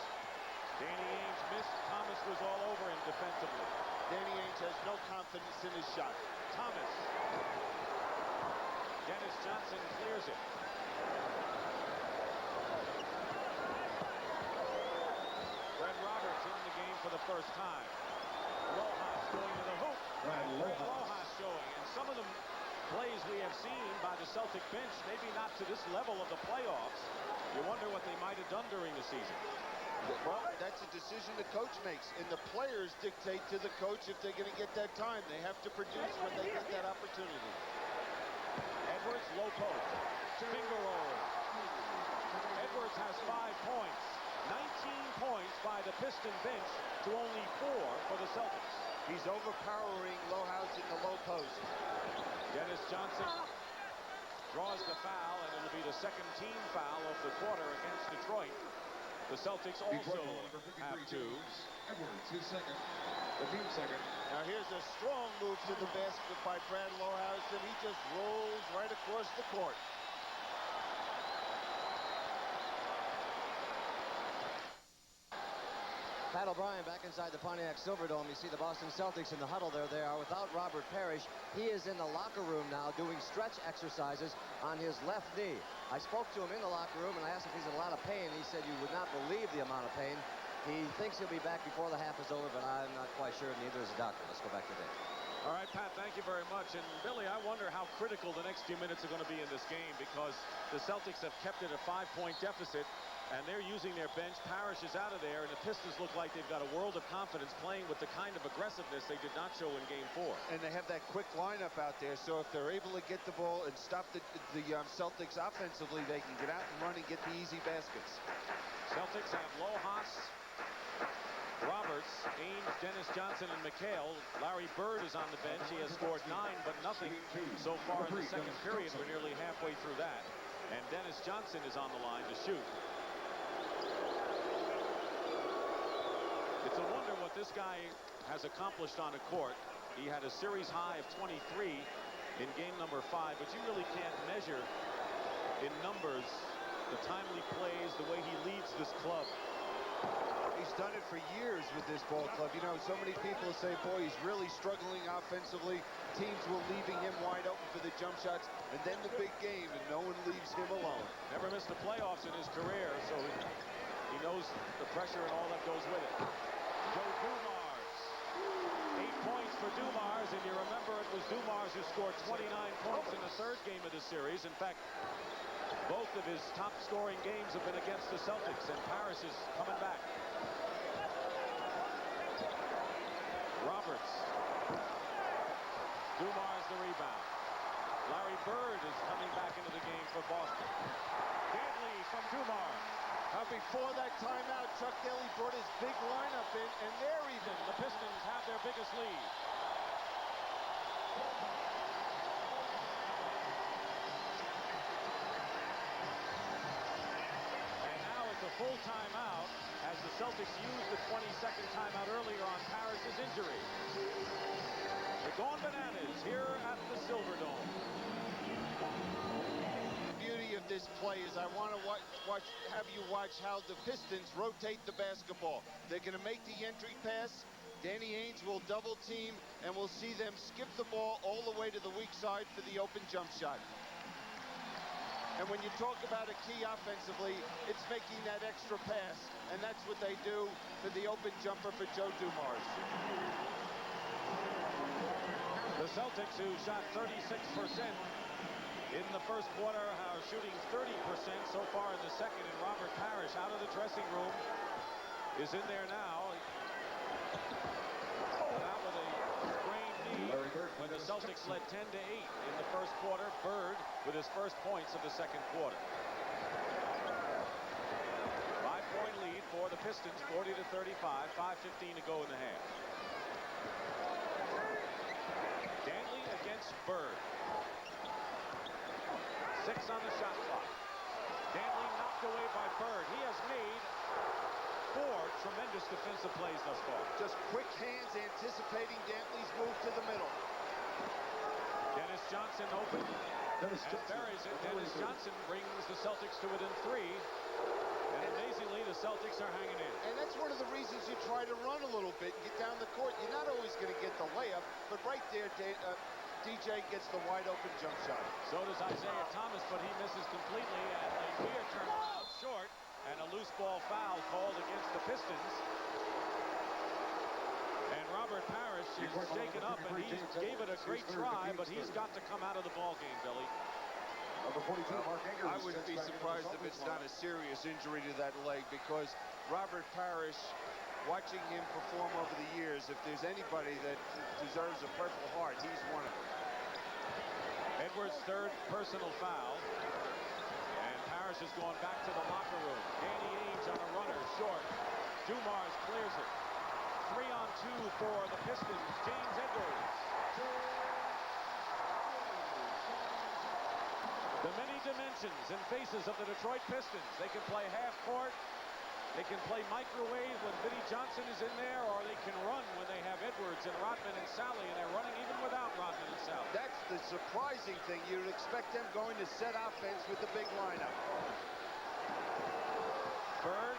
Danny Ainge missed. Thomas was all over him defensively. Danny Ainge has no confidence in his shot. Thomas. Dennis Johnson clears it. Fred Roberts in the game for the first time. Lojas going to the hoop. Fred Lojas showing. And some of the plays we have seen by the Celtic bench, maybe not to this level of the playoffs. You wonder what they might have done during the season. Well, that's a decision the coach makes, and the players dictate to the coach if they're going to get that time. They have to produce when they get that opportunity. Edwards, low post. Finger roll. Edwards has 5 points. 19 points by the Piston bench to only 4 for the Celtics. He's overpowering Lojas in the low post. Dennis Johnson draws the foul, and it'll be the second team foul of the quarter against Detroit. The Celtics also have 2. Edwards, his second. The team second. Now here's a strong move to the basket by Brad Lojas, and he just rolls right across the court. Pat O'Brien back inside the Pontiac Silverdome. You see the Boston Celtics in the huddle there. They are without Robert Parrish. He is in the locker room now doing stretch exercises on his left knee. I spoke to him in the locker room and I asked if he's in a lot of pain. He said you would not believe the amount of pain. He thinks he'll be back before the half is over, but I'm not quite sure. Neither is the doctor. Let's go back to Dick. All right, Pat, thank you very much. And Billy, I wonder how critical the next few minutes are going to be in this game, because the Celtics have kept it a 5-point deficit, and they're using their bench. Parrish is out of there, and the Pistons look like they've got a world of confidence playing with the kind of aggressiveness they did not show in Game 4. And they have that quick lineup out there, so if they're able to get the ball and stop the Celtics offensively, they can get out and run and get the easy baskets. Celtics have Lojas, Roberts, Ames, Dennis Johnson, and McHale. Larry Bird is on the bench. He has scored 9, but nothing so far in the second period. We're nearly halfway through that. And Dennis Johnson is on the line to shoot. It's a wonder what this guy has accomplished on a court. He had a series high of 23 in game number 5, but you really can't measure in numbers the timely plays, the way he leads this club. He's done it for years with this ball club. You know, so many people say, boy, he's really struggling offensively. Teams were leaving him wide open for the jump shots, and then the big game, and no one leaves him alone. Never missed the playoffs in his career, so he knows the pressure and all that goes with it. Joe Dumars. 8 points for Dumars, and you remember it was Dumars who scored 29 points in the third game of the series. In fact, both of his top scoring games have been against the Celtics, and Parrish is coming back. Roberts. Dumars the rebound. Larry Bird is coming back into the game for Boston. Dantley from Dumars. Before that timeout, Chuck Daly brought his big lineup in, and they're even. The Pistons have their biggest lead. And now it's a full timeout as the Celtics used the 22nd timeout earlier on Parrish's injury. They're going bananas here at the Silverdome. Beauty of this play is I want to have you watch how the Pistons rotate the basketball. They're going to make the entry pass. Danny Ainge will double team, and we'll see them skip the ball all the way to the weak side for the open jump shot. And when you talk about a key offensively, it's making that extra pass, and that's what they do for the open jumper for Joe Dumars. The Celtics, who shot 36% in the first quarter, are shooting 30% so far in the second, and Robert Parrish out of the dressing room is in there now. Out with a sprained knee when the Celtics led 10-8 in the first quarter. Bird with his first points of the second quarter. 5-point lead for the Pistons, 40-35, 5:15 to go in the half. Dantley against Bird. 6 on the shot clock. Dantley knocked away by Bird. He has made 4 tremendous defensive plays thus far. Just quick hands anticipating Dantley's move to the middle. Dennis Johnson open and buries it. Dennis Johnson brings the Celtics to within 3. And amazingly, the Celtics are hanging in. And that's one of the reasons you try to run a little bit and get down the court. You're not always going to get the layup, but right there, DJ gets the wide open jump shot. So does Isaiah Thomas, but he misses completely, and Laimbeer turns out short, and a loose ball foul called against the Pistons. And Robert Parrish is shaken up, and he gave it a great try, but he's got to come out of the ball game, Billy. I wouldn't be surprised if it's not a serious injury to that leg, because Robert Parrish, watching him perform over the years, if there's anybody that deserves a Purple Heart, he's one of them. Edwards' third personal foul. And Parrish has gone back to the locker room. Danny Ainge on a runner, short. Dumars clears it. 3-on-2 for the Pistons. James Edwards. The many dimensions and faces of the Detroit Pistons. They can play half court. They can play microwave when Vinnie Johnson is in there, or they can run when they have Edwards and Rodman and Sally, and they're running even without Rodman and Sally. That's the surprising thing. You'd expect them going to set offense with the big lineup. Bird.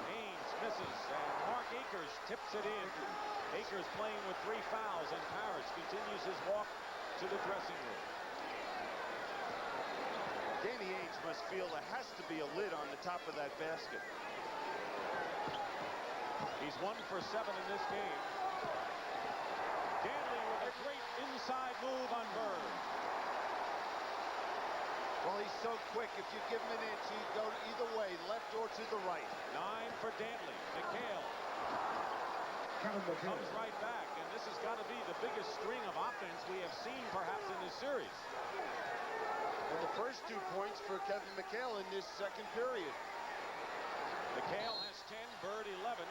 Ainge misses, and Mark Akers tips it in. Akers playing with 3 fouls, and Parrish continues his walk to the dressing room. Danny Ainge must feel there has to be a lid on the top of that basket. He's 1 for 7 in this game. Danley with a great inside move on Bird. Well, he's so quick. If you give him an inch, he'd go either way, left or to the right. 9 for Danley. McHale comes right back, and this has got to be the biggest string of offense we have seen perhaps in this series. And the first 2 points for Kevin McHale in this second period. McHale has 10, Bird 11.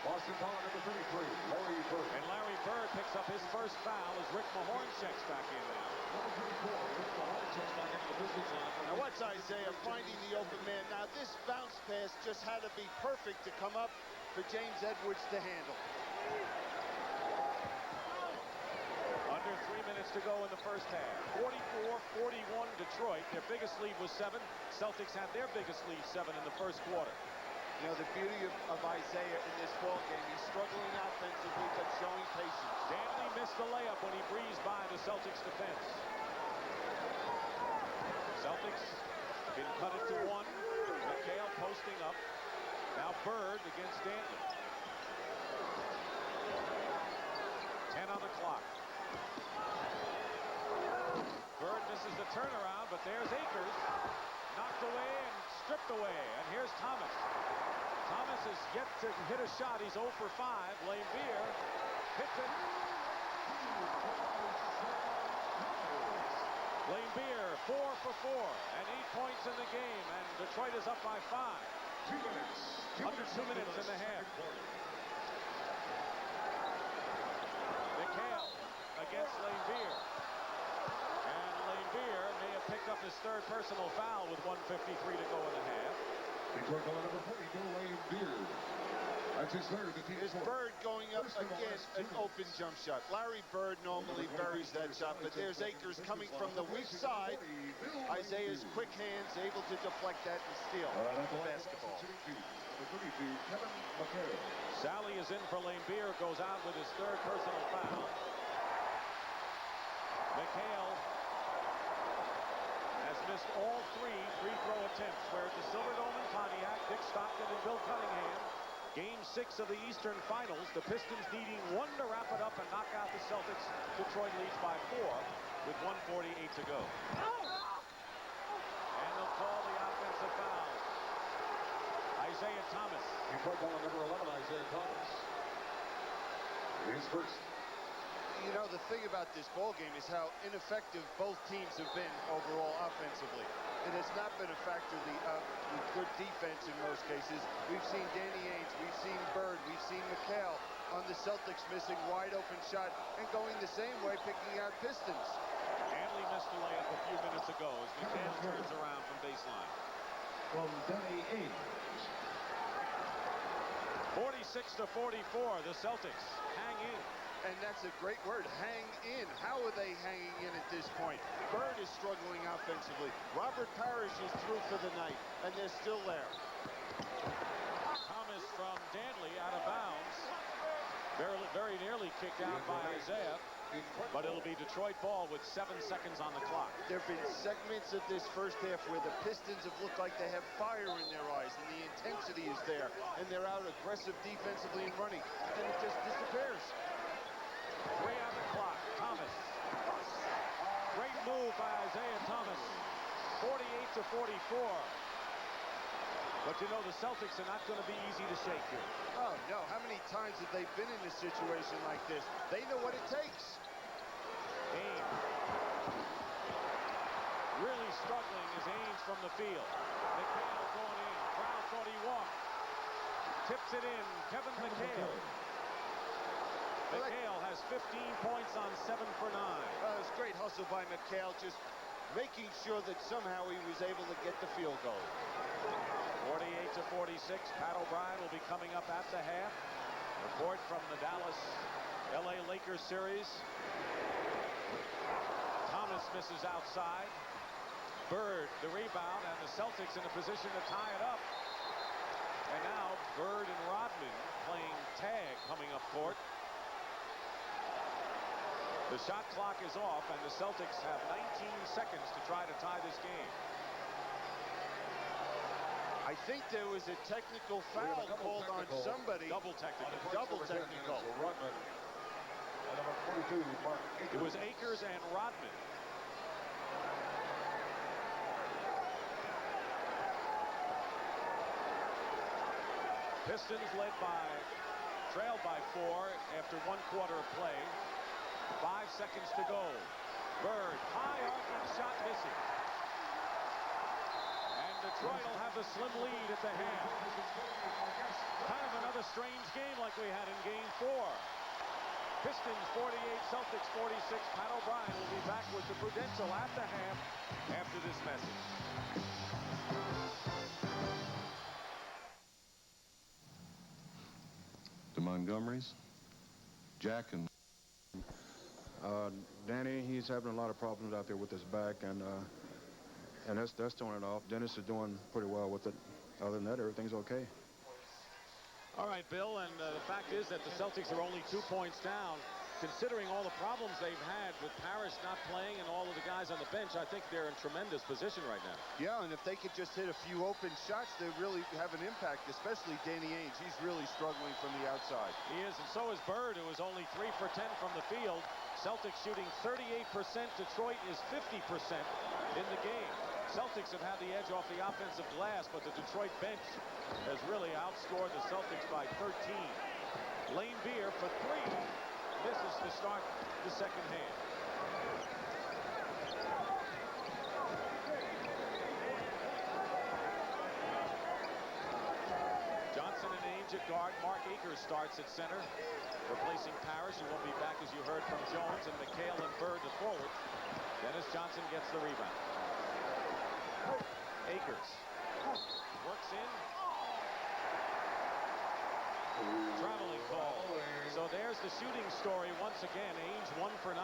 Boston foul number 33, Larry Bird. And Larry Bird picks up his first foul as Rick Mahorn checks back in now. Now watch Isaiah finding the open man. Now this bounce pass just had to be perfect to come up for James Edwards to handle. Under 3 minutes to go in the first half. 44-41 Detroit. Their biggest lead was 7. Celtics had their biggest lead 7 in the first quarter. You know, the beauty of Isaiah in this ball game, he's struggling offensively but showing patience. Danley missed the layup when he breezed by the Celtics defense. Celtics can cut it to 1. McHale posting up. Now Bird against Danley. 10 on the clock. Bird misses the turnaround, but there's Akers. Knocked away and stripped away. And here's Thomas. Thomas has yet to hit a shot. He's 0 for 5. Laimbeer hits it. Laimbeer 4 for 4 and 8 points in the game. And Detroit is up by 5. Under 2 minutes in the half. McHale against Laimbeer. And Laimbeer may have picked up his 3rd personal foul with 1:53 to go in the half. Detroit foul number 42, Larry Bird. That's his 3rd. Is Bird going up again an open jump shot? Larry Bird normally buries that shot, but there's Akers coming from the weak side. Isaiah's quick hands able to deflect that and steal the basketball. Kevin McHale. Sally is in for Laimbeer, goes out with his 3rd personal foul. McHale has missed all 3 free-throw attempts, where at the Silverdome in Pontiac, Dick Stockton and Bill Cunningham. Game 6 of the Eastern Finals. The Pistons needing 1 to wrap it up and knock out the Celtics. Detroit leads by 4 with 1:48 to go. And they'll call the offensive foul. Isaiah Thomas. Detroit foul number 11, Isaiah Thomas. His first. You know, the thing about this ball game is how ineffective both teams have been overall offensively. It has not been a factor of good defense in most cases. We've seen Danny Ainge, we've seen Bird, we've seen McHale on the Celtics missing wide open shot and going the same way, picking out Pistons. Hanley missed the layup a few minutes ago as McHale turns around from baseline. From Danny Ainge. 46-44, the Celtics hang in. And that's a great word, hang in. How are they hanging in at this point? Bird is struggling offensively. Robert Parrish is through for the night, and they're still there. Thomas from Danley out of bounds. Very nearly kicked out by Isaiah, but it'll be Detroit ball with 7 seconds on the clock. There have been segments of this first half where the Pistons have looked like they have fire in their eyes, and the intensity is there, and they're out aggressive defensively and running, and it just disappears. 3 on the clock. Thomas. Great move by Isaiah Thomas. 48-44. But you know the Celtics are not going to be easy to shake here. Oh, no. How many times have they been in a situation like this? They know what it takes. Ainge. Really struggling is Ainge from the field. McHale going in. Crowd thought he walked. Tips it in. Kevin McHale. McHale has 15 points on 7 for 9. It was great hustle by McHale, just making sure that somehow he was able to get the field goal. 48-46. Pat O'Brien will be coming up at the half. Report from the Dallas-LA Lakers series. Thomas misses outside. Bird the rebound, and the Celtics in a position to tie it up. And now Bird and Rodman playing tag coming up court. The shot clock is off, and the Celtics have 19 seconds to try to tie this game. I think there was a technical foul called on somebody. Double technical. Double technical. Rodman. And number 42, Mark Akers. It was Akers and Rodman. Pistons trailed by 4 after 1 quarter of play. 5 seconds to go. Bird, high arcing shot missing. And Detroit will have the slim lead at the half. Kind of another strange game like we had in game 4. Pistons 48, Celtics 46. Pat O'Brien will be back with the Prudential at the half after this message. The Montgomerys, Jack and Danny, he's having a lot of problems out there with his back, and that's throwing it off. Dennis is doing pretty well with it. Other than that, everything's okay. All right, Bill, and the fact is that the Celtics are only 2 points down. Considering all the problems they've had with Parrish not playing and all of the guys on the bench, I think they're in tremendous position right now. Yeah, and if they could just hit a few open shots, they really have an impact, especially Danny Ainge. He's really struggling from the outside. He is, and so is Bird, who is only 3 for 10 from the field. Celtics shooting 38%. Detroit is 50% in the game. Celtics have had the edge off the offensive glass, but the Detroit bench has really outscored the Celtics by 13. Lane Beer for 3. This is to start the second half. Johnson and Ainge at guard. Mark Akers starts at center, replacing Parrish, who will be back, as you heard from Jones, and McHale and Bird the forward. Dennis Johnson gets the rebound. Akers works in. Traveling call. So there's the shooting story once again. Ainge 1 for 9.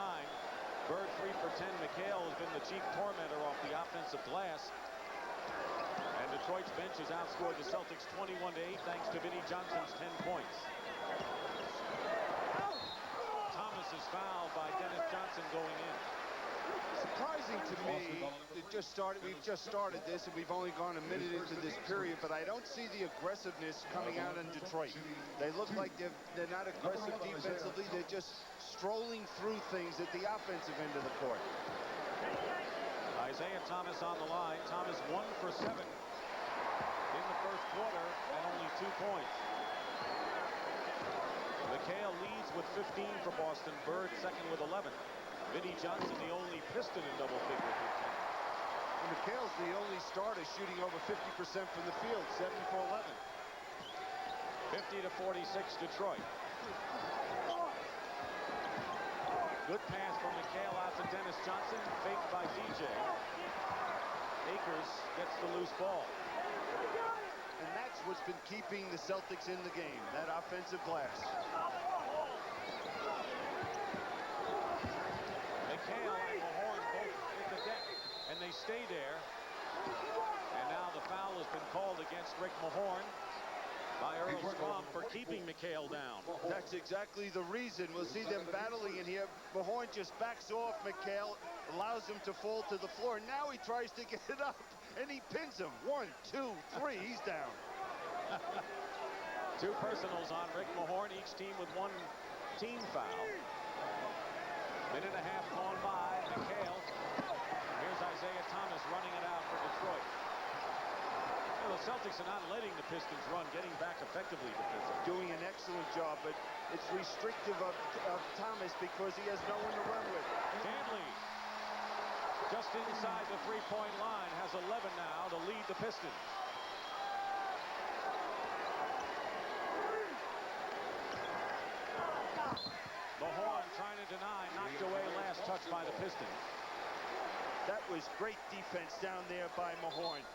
Bird 3 for 10. McHale has been the chief tormentor off the offensive glass. And Detroit's bench has outscored the Celtics 21-8 thanks to Vinnie Johnson's 10 points. Thomas is fouled by Dennis Johnson going in. Surprising to me, we've just started this, and we've only gone a minute into this period, but I don't see the aggressiveness coming out in Detroit. They look like they're not aggressive defensively. They're just strolling through things at the offensive end of the court. Isaiah Thomas on the line. Thomas 1 for 7 in the first quarter and only 2 points. McHale leads with 15 for Boston. Bird second with 11. Vinnie Johnson, the only Piston in double figures with 10. And McHale's the only starter shooting over 50% from the field, 7 for 11. 50-46 Detroit. Good pass from McHale out to Dennis Johnson, faked by DJ. Akers gets the loose ball. And that's what's been keeping the Celtics in the game, that offensive glass. McHale and Mahorn both hit the deck, and they stay there. And now the foul has been called against Rick Mahorn by Earl Strom for keeping McHale down. That's exactly the reason. We'll see them battling in here. Mahorn just backs off McHale, allows him to fall to the floor. And now he tries to get it up, and he pins him. 1, 2, 3, he's down. 2 personals on Rick Mahorn, each team with 1 team foul. Minute and a half gone by. McHale. Here's Isaiah Thomas running it out for Detroit. Well, the Celtics are not letting the Pistons run, getting back effectively defensively. Doing an excellent job, but it's restrictive of Thomas because he has no one to run with. Danley, just inside the three-point line, has 11 now to lead the Pistons. Mahorn trying to deny, knocked away last touch by the Pistons. That was great defense down there by Mahorn.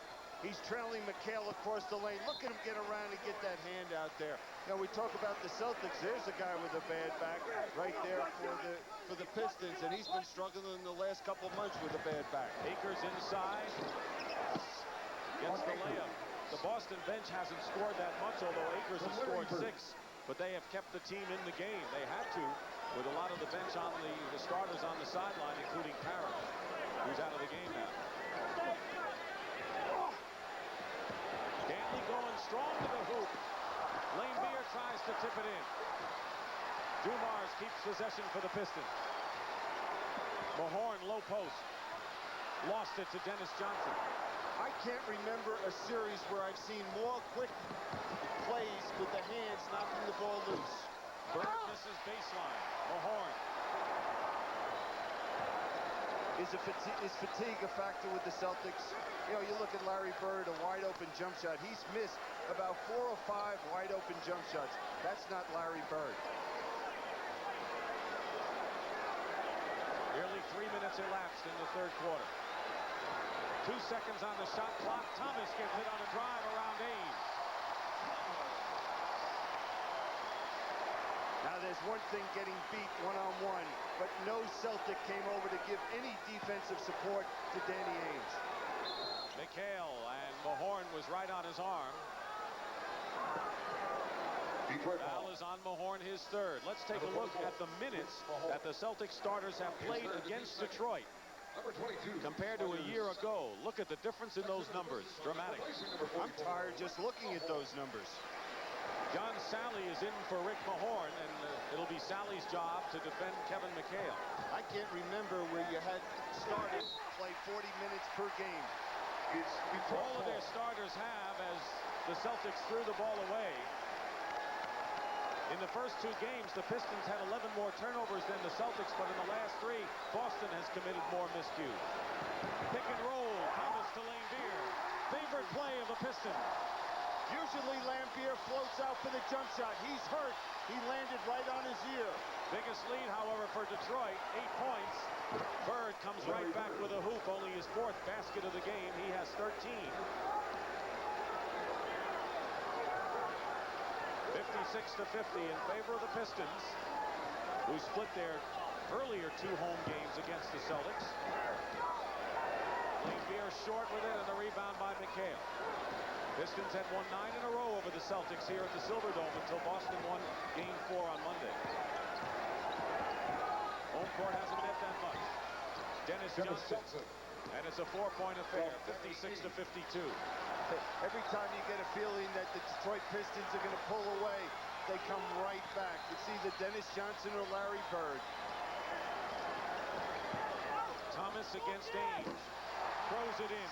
He's trailing McHale across the lane. Look at him get around and get that hand out there. Now we talk about the Celtics. There's a guy with a bad back right there for the Pistons, and he's been struggling in the last couple of months with a bad back. Akers inside, gets the layup. The Boston bench hasn't scored that much, although Akers has scored 6. But they have kept the team in the game. They had to, with a lot of the bench on the starters on the sideline, including Parrish, who's out of the game now. going strong to the hoop. Lane Beer tries to tip it in. Dumars keeps possession for the Pistons. Mahorn, low post. Lost it to Dennis Johnson. I can't remember a series where I've seen more quick plays with the hands knocking the ball loose. Bird misses baseline. Mahorn. Is fatigue a factor with the Celtics? You know, you look at Larry Bird, a wide-open jump shot. He's missed about 4 or 5 wide-open jump shots. That's not Larry Bird. Nearly 3 minutes elapsed in the third quarter. 2 seconds on the shot clock. Thomas gets it on a drive around Ainge. Now there's one thing getting beat one-on-one, but no Celtic came over to give any defensive support to Danny Ainge. McHale, and Mahorn was right on his arm. Foul is on Mahorn, his third. Let's take a look at the minutes that the Celtic starters have played against Detroit compared to a year ago. Look at the difference in those numbers. Dramatic. I'm tired just looking at those numbers. John Sally is in for Rick Mahorn, and it'll be Sally's job to defend Kevin McHale. I can't remember where you had started play 40 minutes per game. All of their starters have, as the Celtics threw the ball away. In the first 2 games, the Pistons had 11 more turnovers than the Celtics, but in the last 3, Boston has committed more miscues. Pick and roll, Thomas to Lane Beer. Favorite play of the Pistons. Usually Lambier floats out for the jump shot. He's hurt. He landed right on his ear. Biggest lead, however, for Detroit, 8 points. Bird comes right back with a hoop, only his 4th basket of the game. He has 13. 56-50 in favor of the Pistons, who split their earlier 2 home games against the Celtics. Lane Beer short with it, and the rebound by McHale. Pistons had won 9 in a row over the Celtics here at the Silverdome until Boston won Game 4 on Monday. Home court hasn't meant that much. Dennis Johnson. And it's a 4-point affair, 56-52. Every time you get a feeling that the Detroit Pistons are going to pull away, they come right back. It's either Dennis Johnson or Larry Bird. Thomas against Ainge. Throws it in.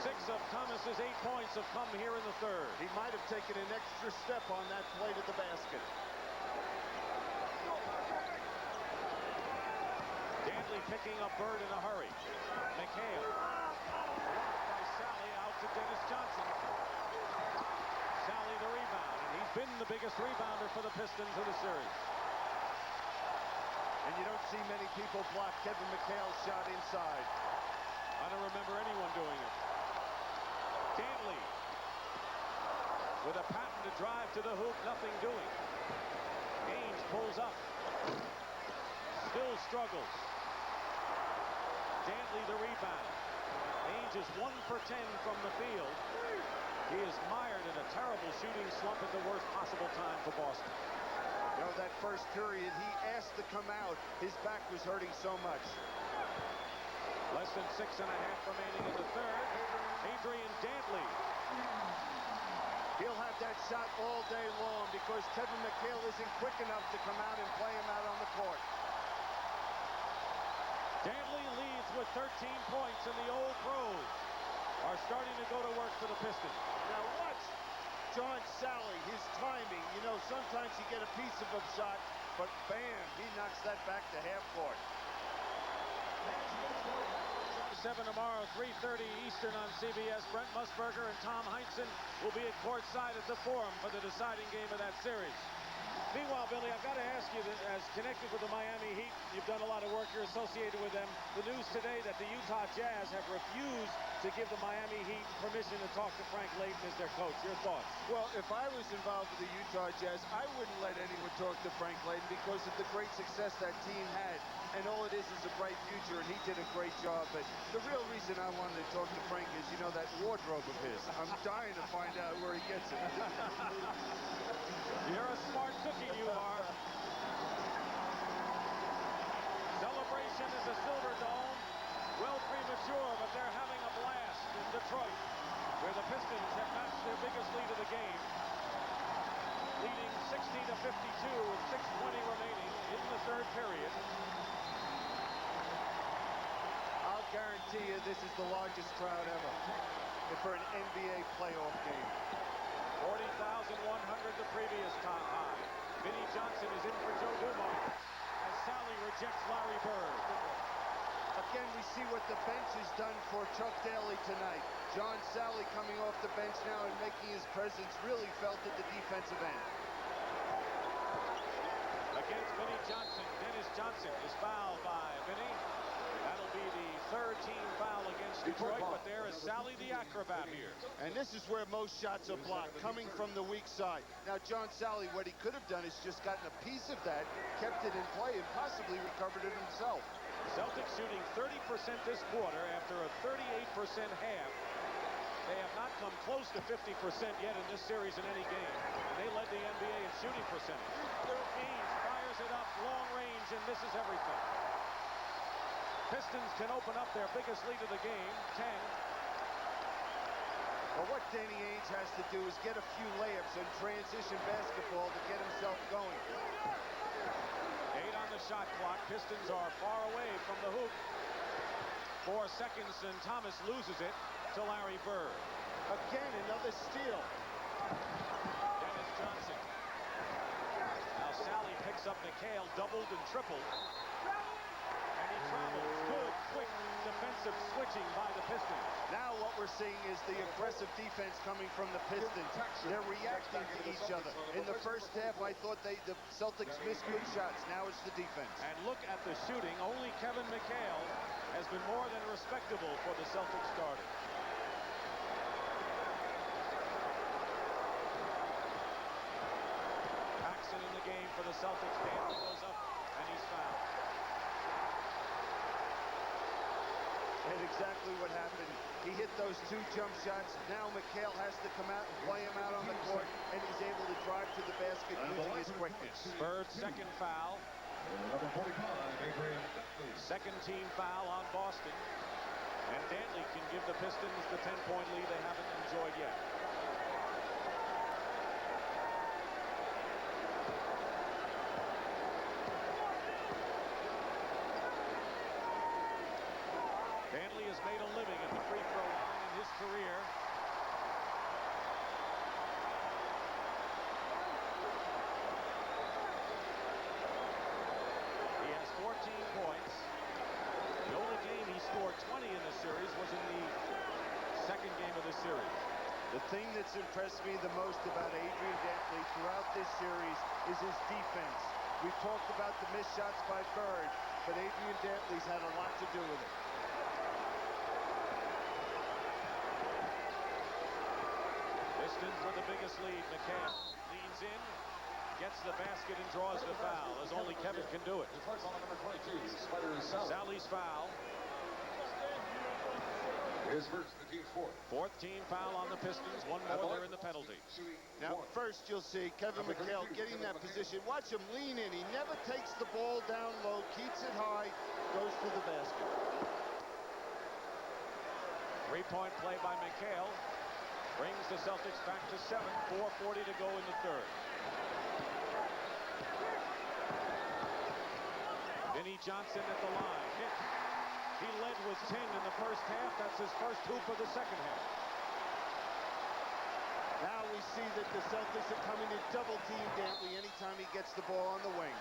6 of Thomas's 8 points have come here in the third. He might have taken an extra step on that play to the basket. Dantley picking up Bird in a hurry. McHale. By Sally out to Dennis Johnson. Sally the rebound, and he's been the biggest rebounder for the Pistons in the series. And you don't see many people block Kevin McHale's shot inside. I don't remember anyone doing it. Dantley with a patented drive to the hoop, nothing doing. Ainge pulls up. Still struggles. Dantley the rebound. Ainge is 1 for 10 from the field. He is mired in a terrible shooting slump at the worst possible time for Boston. You know, that first period, he asked to come out. His back was hurting so much. Less than 6.5 remaining in the third. Adrian Dantley. He'll have that shot all day long because Kevin McHale isn't quick enough to come out and play him out on the court. Dantley leads with 13 points, and the old pros are starting to go to work for the Pistons. Now watch John Sally, his timing. You know, sometimes you get a piece of a shot, but bam, he knocks that back to half court. 7 tomorrow, 3:30 Eastern on CBS. Brent Musburger and Tom Heinsohn will be at courtside at the Forum for the deciding game of that series. Meanwhile, Billy, I've got to ask you, that as connected with the Miami Heat, you've done a lot of work, you're associated with them. The news today that the Utah Jazz have refused to give the Miami Heat permission to talk to Frank Layden as their coach. Your thoughts? Well, if I was involved with the Utah Jazz, I wouldn't let anyone talk to Frank Layden because of the great success that team had. And all it is a bright future, and he did a great job. But the real reason I wanted to talk to Frank is, you know, that wardrobe of his. I'm dying to find out where he gets it. You're a smart cookie, you are. Celebration at the Silverdome. Well, premature, but they're having a blast in Detroit. where the Pistons have matched their biggest lead of the game, leading 60-52 with 6:20 remaining in the third period. I'll guarantee you this is the largest crowd ever for an NBA playoff game. 40,100 the previous high. Vinnie Johnson is in for Joe Dumars as Sally rejects Larry Bird. Again, we see what the bench has done for Chuck Daly tonight. John Sally coming off the bench now and making his presence really felt at the defensive end. Against Vinnie Johnson, Dennis Johnson is fouled by Vinnie. That'll be the third team foul against Detroit, but there is Sally the acrobat here. And this is where most shots are blocked, coming from the weak side. Now, John Sally, what he could have done is just gotten a piece of that, kept it in play, and possibly recovered it himself. Celtics shooting 30% this quarter after a 38% half. They have not come close to 50% yet in this series in any game. They led the NBA in shooting percentage. Haynes fires it up long range and misses everything. Pistons can open up their biggest lead of the game, 10. Well, what Danny Ainge has to do is get a few layups and transition basketball to get himself going. 8 on the shot clock. Pistons are far away from the hoop. 4 seconds and Thomas loses it to Larry Bird. Again, another steal. Dennis Johnson. Now Sally picks up McHale, doubled and tripled. And he travels. Good, quick defensive switching by the Pistons. Now what we're seeing is the aggressive defense coming from the Pistons. They're reacting to each other. In the first half, I thought the Celtics missed good shots. Now it's the defense. And look at the shooting. Only Kevin McHale has been more than respectable for the Celtics starter. Paxson in the game for the Celtics. Danny goes up and he's fouled. And exactly what happened. He hit those 2 jump shots. Now McHale has to come out and play him out on the court, and he's able to drive to the basket using his quickness. Bird's second foul. Number 45, Adrian. Second team foul on Boston. And Dantley can give the Pistons the 10-point lead they haven't enjoyed yet. Dantley has made a living at the free throw line in his career. He has 14 points. The only game he scored 20 in this series was in the second game of this series. The thing that's impressed me the most about Adrian Dantley throughout this series is his defense. We've talked about the missed shots by Bird, but Adrian Dantley's had a lot to do with it. Pistons with the biggest lead. McHale leans in, gets the basket and draws the foul, as only Kevin can do it. Sally's foul. His first, the team's fourth. Fourth team foul on the Pistons. One more, they're in the penalty. Now, first you'll see Kevin McHale getting that position. Watch him lean in. He never takes the ball down low, keeps it high, goes to the basket. 3-point play by McHale brings the Celtics back to 7. 4:40 to go in the third. Vinnie Johnson at the line. Hit. He led with 10 in the first half. That's his first hoop of the second half. Now we see that the Celtics are coming to double team Dantley anytime he gets the ball on the wing.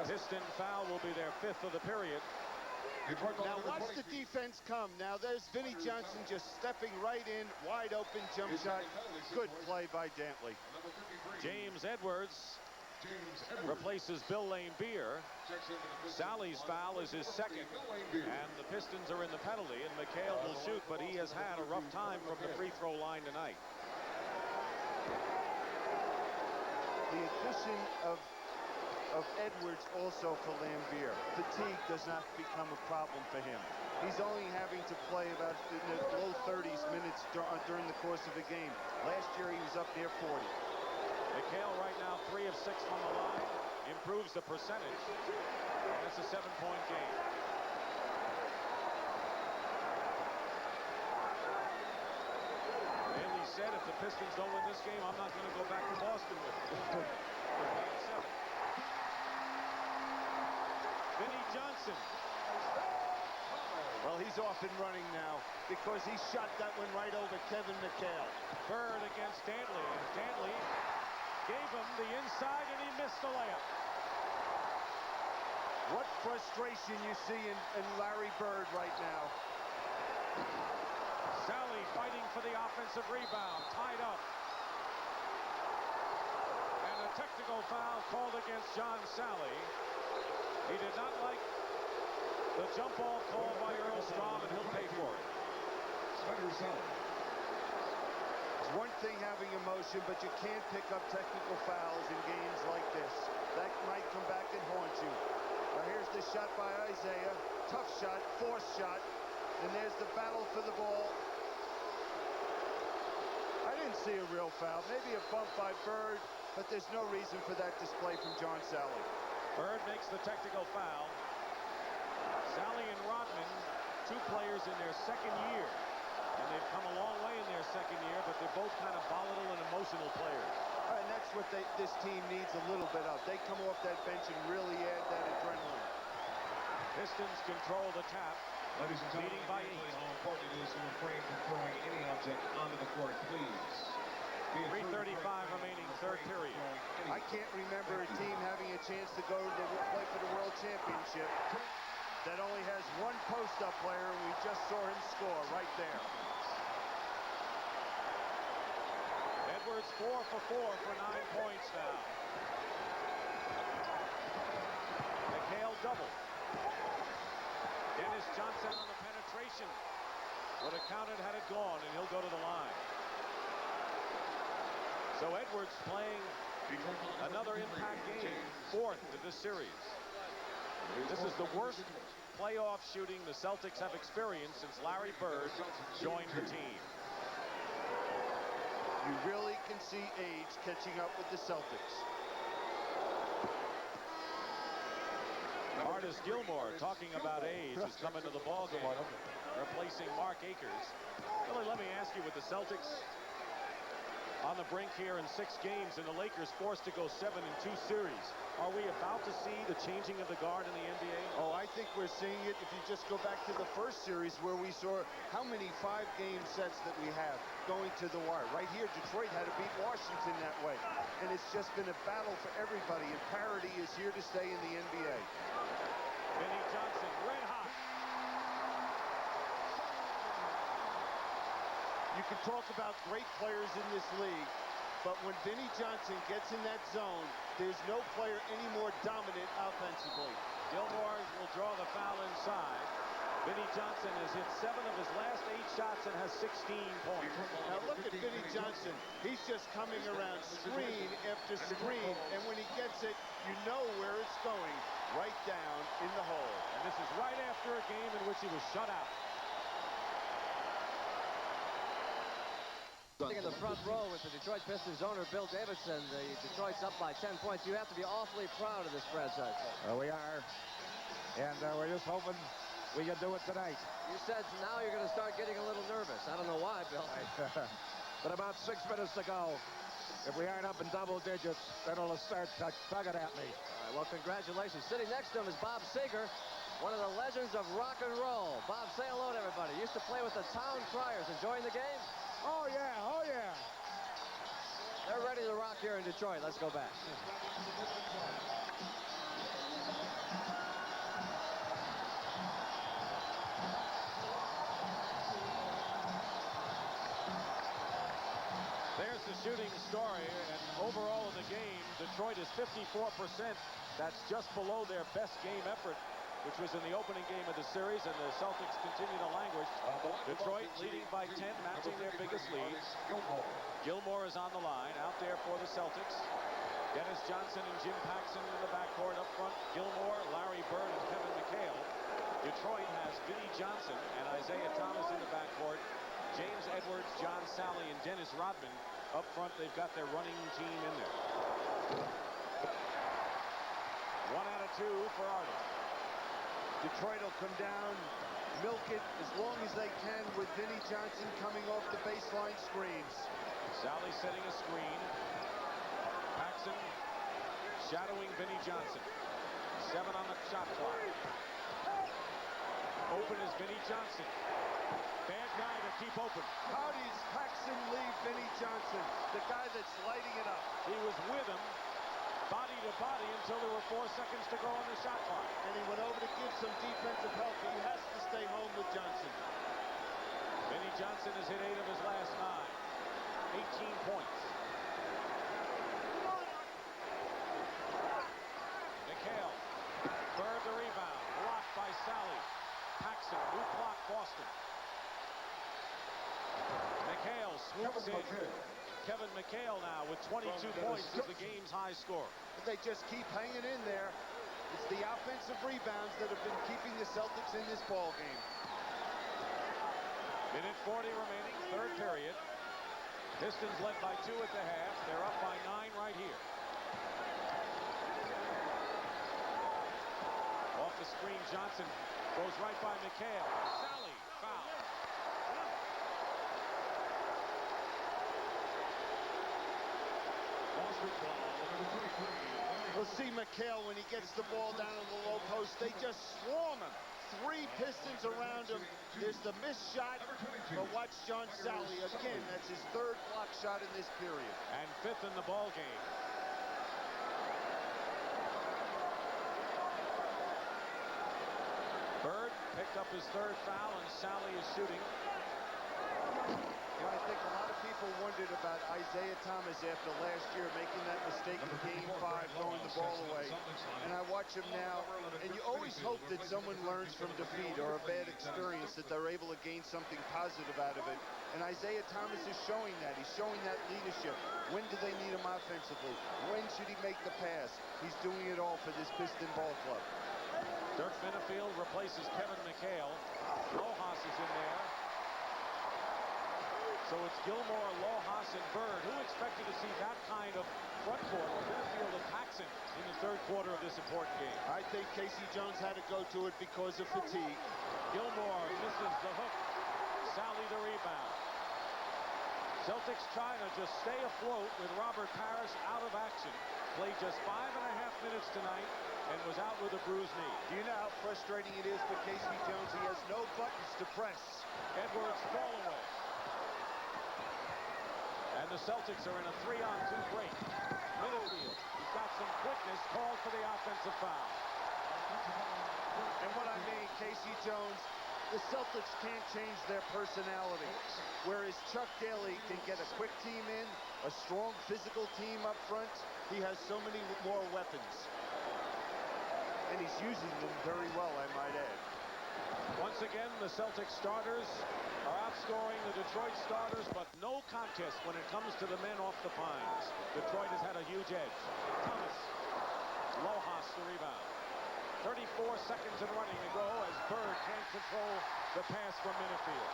Piston foul will be their 5th of the period. Now watch the defense come. Now there's Vinnie Johnson just stepping right in, wide open jump shot. Good play by Dantley. James Edwards replaces Bill Laimbeer. Sally's foul is his second, and the Pistons are in the penalty, and McHale will shoot, but he has had a rough time from the free throw line tonight. The addition of Edwards also for Laimbeer. Fatigue does not become a problem for him. He's only having to play about in the low 30s minutes during the course of a game. Last year he was up near 40. McHale right now 3 of 6 from the line, improves the percentage, and it's a 7-point game. said, if the Pistons don't win this game, I'm not going to go back to Boston with them. Vinnie Johnson. Well, he's off and running now because he shot that one right over Kevin McHale. Bird against Dantley, and Dantley gave him the inside, and he missed the layup. What frustration you see in Larry Bird right now. Sally fighting for the offensive rebound, tied up. And a technical foul called against John Sally. He did not like the jump ball called by Earl Strom, and he'll pay for it. It's one thing having emotion, but you can't pick up technical fouls in games like this. That might come back and haunt you. Now here's the shot by Isaiah. Tough shot, forced shot. And there's the battle for the ball. I didn't see a real foul. Maybe a bump by Bird, but there's no reason for that display from John Sally. Bird makes the technical foul. Sally and Rodman, two players in their second year. And they've come a long way in their second year, but they're both kind of volatile and emotional players. And that's what this team needs a little bit of. They come off that bench and really add that adrenaline. Pistons control the tap. Ladies and gentlemen, leading by 8. How important it is to refrain from throwing any object onto the court, please. 3:35 remaining, third period. I can't remember a team having a chance to go to play for the World Championship that only has one post-up player, and we just saw him score right there. Edwards 4 for 4 for 9 points now. McHale double. Dennis Johnson on the penetration. Would have counted had it gone, and he'll go to the line. So Edwards playing another impact game, 4th of this series. This is the worst playoff shooting the Celtics have experienced since Larry Bird joined the team. You really can see age catching up with the Celtics. Artis Gilmore, talking about age, is coming to the ballgame, replacing Mark Akers. Billy, let me ask you, with the Celtics on the brink here in 6 games and the Lakers forced to go 7 in 2 series, are we about to see the changing of the guard in the NBA? Oh, I think we're seeing it if you just go back to the first series where we saw how many 5-game sets that we have going to the wire. Right here, Detroit had to beat Washington that way. And it's just been a battle for everybody, and parity is here to stay in the NBA. Vinnie Johnson, red hot. You can talk about great players in this league, but when Vinnie Johnson gets in that zone, there's no player any more dominant offensively. Gilmore will draw the foul inside. Vinnie Johnson has hit 7 of his last 8 shots and has 16 points. Now look at Vinnie Johnson. He's just coming around screen after screen, and when he gets it, you know where it's going, right down in the hole. And this is right after a game in which he was shut out. In the front row with the Detroit Pistons owner, Bill Davidson. The Detroit's up by 10 points. You have to be awfully proud of this franchise. We are. And we're just hoping we can do it tonight. You said now you're going to start getting a little nervous. I don't know why, Bill. But about 6 minutes to go. If we aren't up in double digits, then it'll start tugging at me. All right, well, congratulations. Sitting next to him is Bob Seger, one of the legends of rock and roll. Bob, say hello to everybody. Used to play with the Town Criers. Enjoying the game? Oh, yeah. Oh, yeah. They're ready to rock here in Detroit. Let's go back. There's the shooting story, and overall in the game, Detroit is 54%. That's just below their best game effort, which was in the opening game of the series, and the Celtics continue to languish. Detroit leading by 10, matching their biggest lead. Gilmore is on the line, out there for the Celtics. Dennis Johnson and Jim Paxson in the backcourt up front. Gilmore, Larry Bird, and Kevin McHale. Detroit has Vinnie Johnson and Isaiah Thomas in the backcourt. James Edwards, John Sally, and Dennis Rodman up front. They've got their running team in there. 1 out of 2 for Artis. Detroit will come down, milk it as long as they can with Vinnie Johnson coming off the baseline screens. Sally setting a screen. Paxson shadowing Vinnie Johnson. 7 on the shot clock. Open is Vinnie Johnson. Bad guy to keep open. How does Paxson leave Vinnie Johnson, the guy that's lighting it up? He was with him, body to body, until there were 4 seconds to go on the shot clock. And he went over to give some defensive help. He has to stay home with Johnson. Vinnie Johnson has hit 8 of his last 9. 18 points. McHale. Bird the rebound. Blocked by Sally. Paxson. New clock, Boston. McHale swoops in. Kevin McHale now with 22 points is the game's high score. They just keep hanging in there. It's the offensive rebounds that have been keeping the Celtics in this ball game. Minute 40 remaining, third period. Pistons led by 2 at the half. They're up by 9 right here. Off the screen, Johnson goes right by McHale. Sally, foul. We'll see McHale when he gets the ball down in the low post. They just swarm him. 3 Pistons around him. There's the missed shot, but watch John Sally. Again, that's his 3rd block shot in this period. And 5th in the ball game. Bird picked up his 3rd foul, and Sally is shooting. You know, I think a lot of people wondered about Isaiah Thomas after last year making that mistake in Game 5, throwing the ball away. And I watch him now, and you always hope that someone learns from defeat or a bad experience, that they're able to gain something positive out of it. And Isaiah Thomas is showing that. He's showing that leadership. When do they need him offensively? When should he make the pass? He's doing it all for this Piston ball club. Dirk Minifield replaces Kevin McHale. Lojas is in there. So it's Gilmore, Lojas, and Bird. Who expected to see that kind of front court with Minifield and Paxson in the 3rd quarter of this important game? I think Casey Jones had to go to it because of fatigue. Gilmore misses the hook. Sally the rebound. Celtics trying to just stay afloat with Robert Parrish out of action. Played just 5.5 minutes tonight and was out with a bruised knee. Do you know how frustrating it is for Casey Jones? He has no buttons to press. Edwards fall away. And the Celtics are in a 3-on-2 break. Minifield, he's got some quickness, called for the offensive foul. And what I mean, Casey Jones, the Celtics can't change their personality. Whereas Chuck Daly can get a quick team in, a strong physical team up front, he has so many more weapons. And he's using them very well, I might add. Once again, the Celtics starters are outscoring the Detroit starters, but no contest when it comes to the men off the Pines. Detroit has had a huge edge. Thomas, Lojas the rebound. 34 seconds and running to go as Bird can't control the pass from Minifield.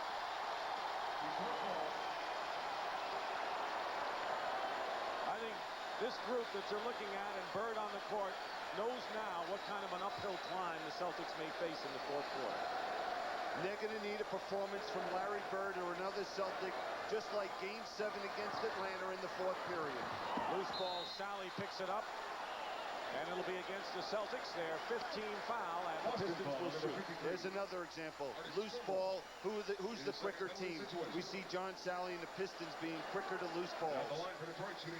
I think this group that you're looking at and Bird on the court knows now what kind of an uphill climb the Celtics may face in the 4th quarter. They're going to need a performance from Larry Bird or another Celtic, just like Game 7 against Atlanta in the 4th period. Loose ball, Sally picks it up, and it'll be against the Celtics. Their 15 foul, and the Pistons will shoot. There's another example. Loose ball, who's the quicker team? We see John Sally and the Pistons being quicker to loose balls.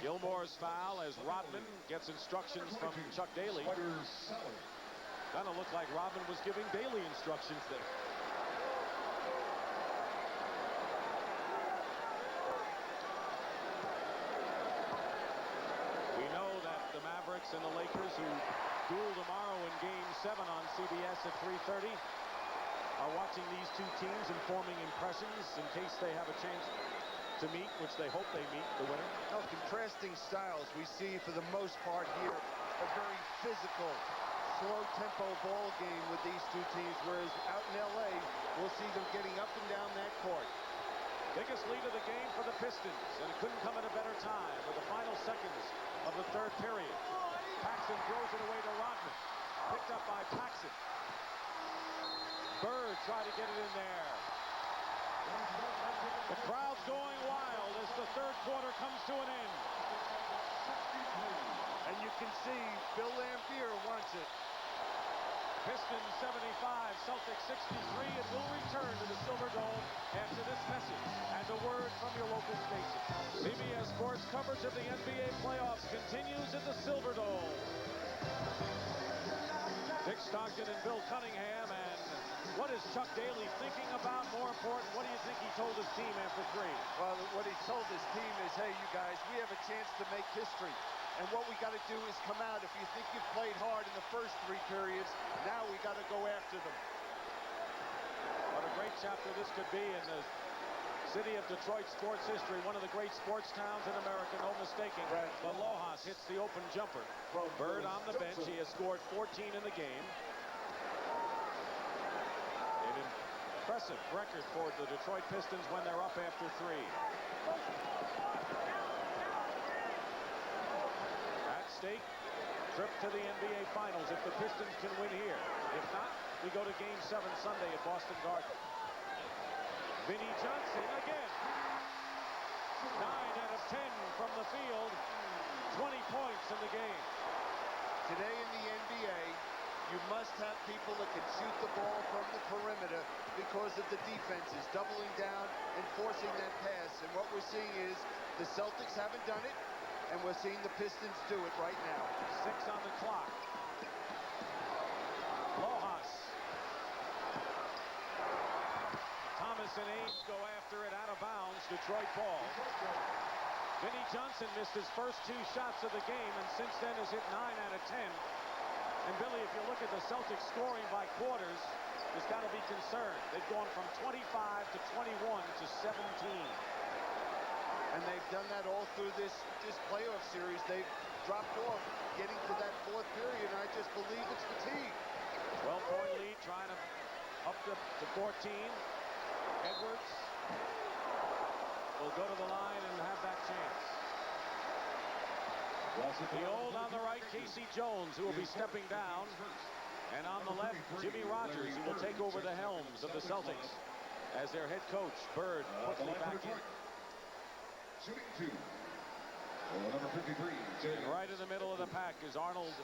Gilmore's foul as Rodman gets instructions from Chuck Daly. Kind of looked like Rodman was giving Daly instructions there. And the Lakers, who duel tomorrow in Game 7 on CBS at 3:30, are watching these 2 teams and forming impressions in case they have a chance to meet, which they hope they meet, the winner. No, contrasting styles. We see, for the most part here, a very physical, slow-tempo ball game with these 2 teams, whereas out in L.A., we'll see them getting up and down that court. Biggest lead of the game for the Pistons, and it couldn't come at a better time with the final seconds of the 3rd period. Paxson throws it away to Rodman. Picked up by Paxson. Bird tried to get it in there. The crowd's going wild as the third quarter comes to an end. And you can see Bill Laimbeer wants it. Pistons 75, Celtics 63, and we'll return to the Silverdome after this message and a word from your local station. CBS Sports coverage of the NBA playoffs continues at the Silverdome. Dick Stockton and Bill Cunningham, and what is Chuck Daly thinking about? More important, what do you think he told his team after 3? Well, what he told his team is, hey, you guys, we have a chance to make history. And what we got to do is come out. If you think you played hard in the first 3 periods, now we got to go after them. What a great chapter this could be in the city of Detroit sports history. One of the great sports towns in America, no mistaking. Right. But Lojas hits the open jumper. Bird on the bench. He has scored 14 in the game. An impressive record for the Detroit Pistons when they're up after 3. Stake, trip to the NBA Finals if the Pistons can win here. If not, we go to Game 7 Sunday at Boston Garden. Vinnie Johnson again. 9 out of 10 from the field. 20 points in the game. Today in the NBA, you must have people that can shoot the ball from the perimeter because of the defenses doubling down and forcing that pass. And what we're seeing is the Celtics haven't done it. And we're seeing the Pistons do it right now. 6 on the clock. Lojas. Thomas and Ames go after it out of bounds. Detroit ball. Vinnie Johnson missed his first 2 shots of the game, and since then has hit 9 out of 10. And Billy, if you look at the Celtics scoring by quarters, there's got to be concern. They've gone from 25 to 21 to 17. And they've done that all through this playoff series. They've dropped off getting to that 4th period, and I just believe it's fatigue. 12-point lead, trying to up to 14. Edwards will go to the line and have that chance. The old on the right, Casey Jones, who will be stepping down. And on the left, Jimmy Rogers, who will take over the helms of the Celtics as their head coach. Bird quickly back in. Shooting 2. Number 53. And right in the middle of the pack is Arnold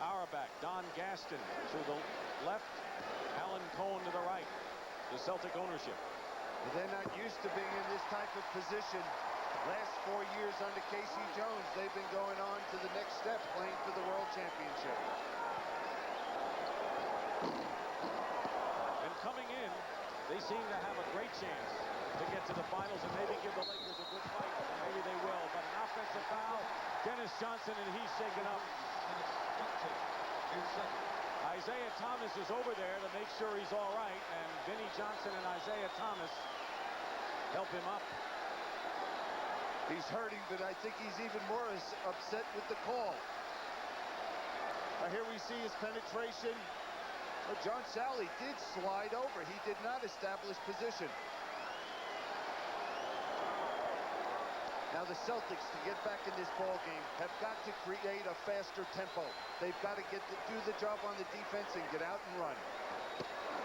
Auerbach, Don Gaston to the left, Alan Cohn to the right. The Celtic ownership. They're not used to being in this type of position. Last 4 years under Casey Jones, they've been going on to the next step, playing for the World Championship. And coming in, they seem to have a great chance to get to the finals and maybe give the Lakers a good fight. Maybe they will, but an offensive foul. Dennis Johnson, and he's shaken up. Isaiah Thomas is over there to make sure he's all right, and Vinnie Johnson and Isaiah Thomas help him up. He's hurting, but I think he's even more upset with the call. Here we see his penetration. John Sally did slide over. He did not establish position. Now the Celtics, to get back in this ball game, have got to create a faster tempo. They've got to do the job on the defense and get out and run.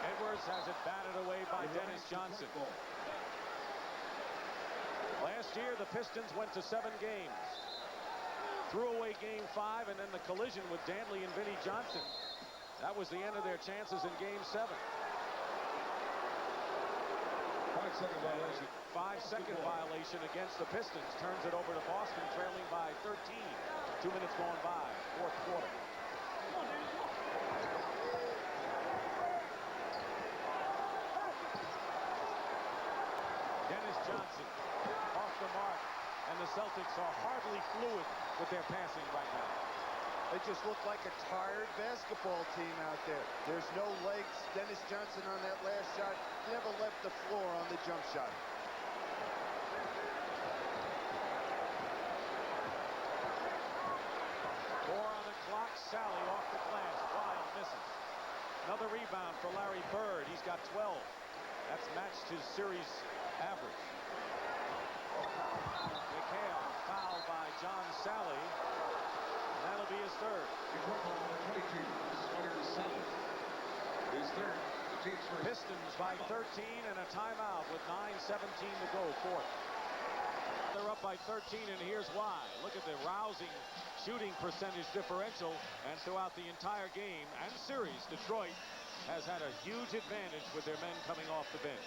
Edwards has it batted away by Dennis Johnson. Last year, the Pistons went to 7 games. Threw away Game 5, and then the collision with Danley and Vinnie Johnson. That was the end of their chances in Game 7. 5-second violation. 5-second violation against the Pistons. Turns it over to Boston, trailing by 13. 2 minutes gone by, 4th quarter. Dennis Johnson off the mark, and the Celtics are hardly fluid with their passing right now. They just look like a tired basketball team out there. There's no legs. Dennis Johnson on that last shot never left the floor on the jump shot. Sally off the glass. Wild misses. Another rebound for Larry Bird. He's got 12. That's matched his series average. McHale fouled by John Sally. And that'll be his third. Number 22, Sawyer Sally. His third, the Pistons by 13 and a timeout with 9:17 to go, fourth. They're up by 13, and here's why. Look at the rousing shooting percentage differential, and throughout the entire game and series, Detroit has had a huge advantage with their men coming off the bench.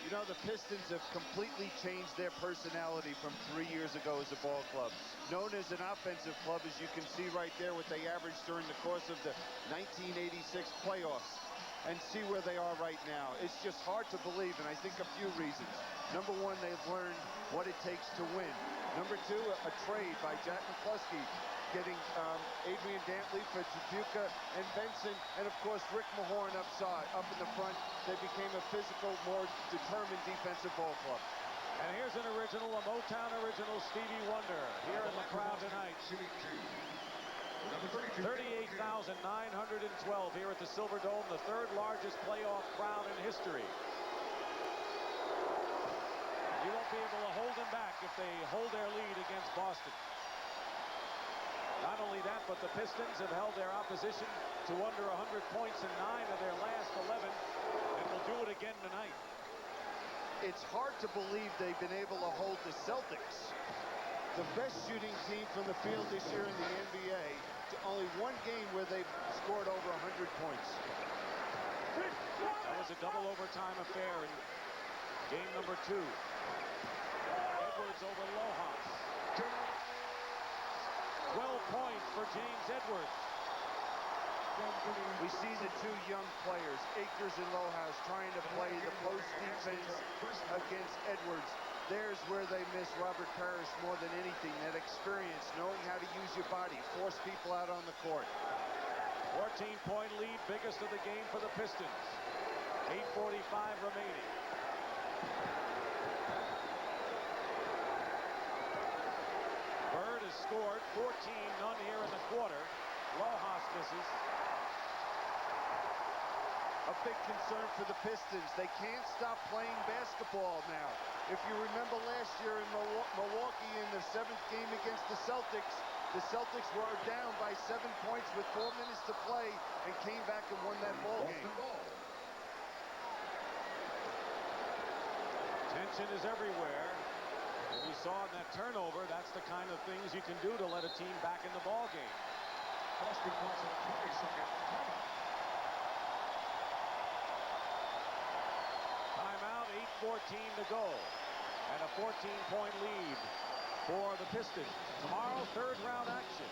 You know, the Pistons have completely changed their personality from 3 years ago as a ball club. Known as an offensive club, as you can see right there, what they averaged during the course of the 1986 playoffs. And see where they are right now. It's just hard to believe, and I think a few reasons. Number one, they've learned what it takes to win. Number two, a trade by Jack McCluskey, getting Adrian Dantley for Dubuque and Benson, and of course Rick Mahorn up in the front. They became a physical, more determined defensive ball club. And here's an original, a Motown original, Stevie Wonder, here in the crowd tonight. 38,912 here at the Silverdome, the third largest playoff crowd in history. You won't be able to hold them back if they hold their lead against Boston. Not only that, but the Pistons have held their opposition to under 100 points in 9 of their last 11, and will do it again tonight. It's hard to believe they've been able to hold the Celtics, the best shooting team from the field this year in the NBA, to only one game where they've scored over 100 points. That was a double overtime affair in game number 2. Edwards over Lojas. 12 points for James Edwards. We see the two young players, Akers and Lojas, trying to play the post defense against Edwards. There's where they miss Robert Parrish more than anything. That experience, knowing how to use your body, force people out on the court. 14-point lead, biggest of the game for the Pistons. 8:45 remaining. Bird has scored 14, none here in the quarter. Lojas misses. A big concern for the Pistons. They can't stop playing basketball now. If you remember last year in Milwaukee in the 7th game against the Celtics were down by 7 points with 4 minutes to play and came back and won that ball game. Tension is everywhere. And we saw in that turnover, that's the kind of things you can do to let a team back in the ball game. Boston wants a 20-second timeout. Timeout, 8:14 to go. And a 14-point lead for the Pistons. Tomorrow, third-round action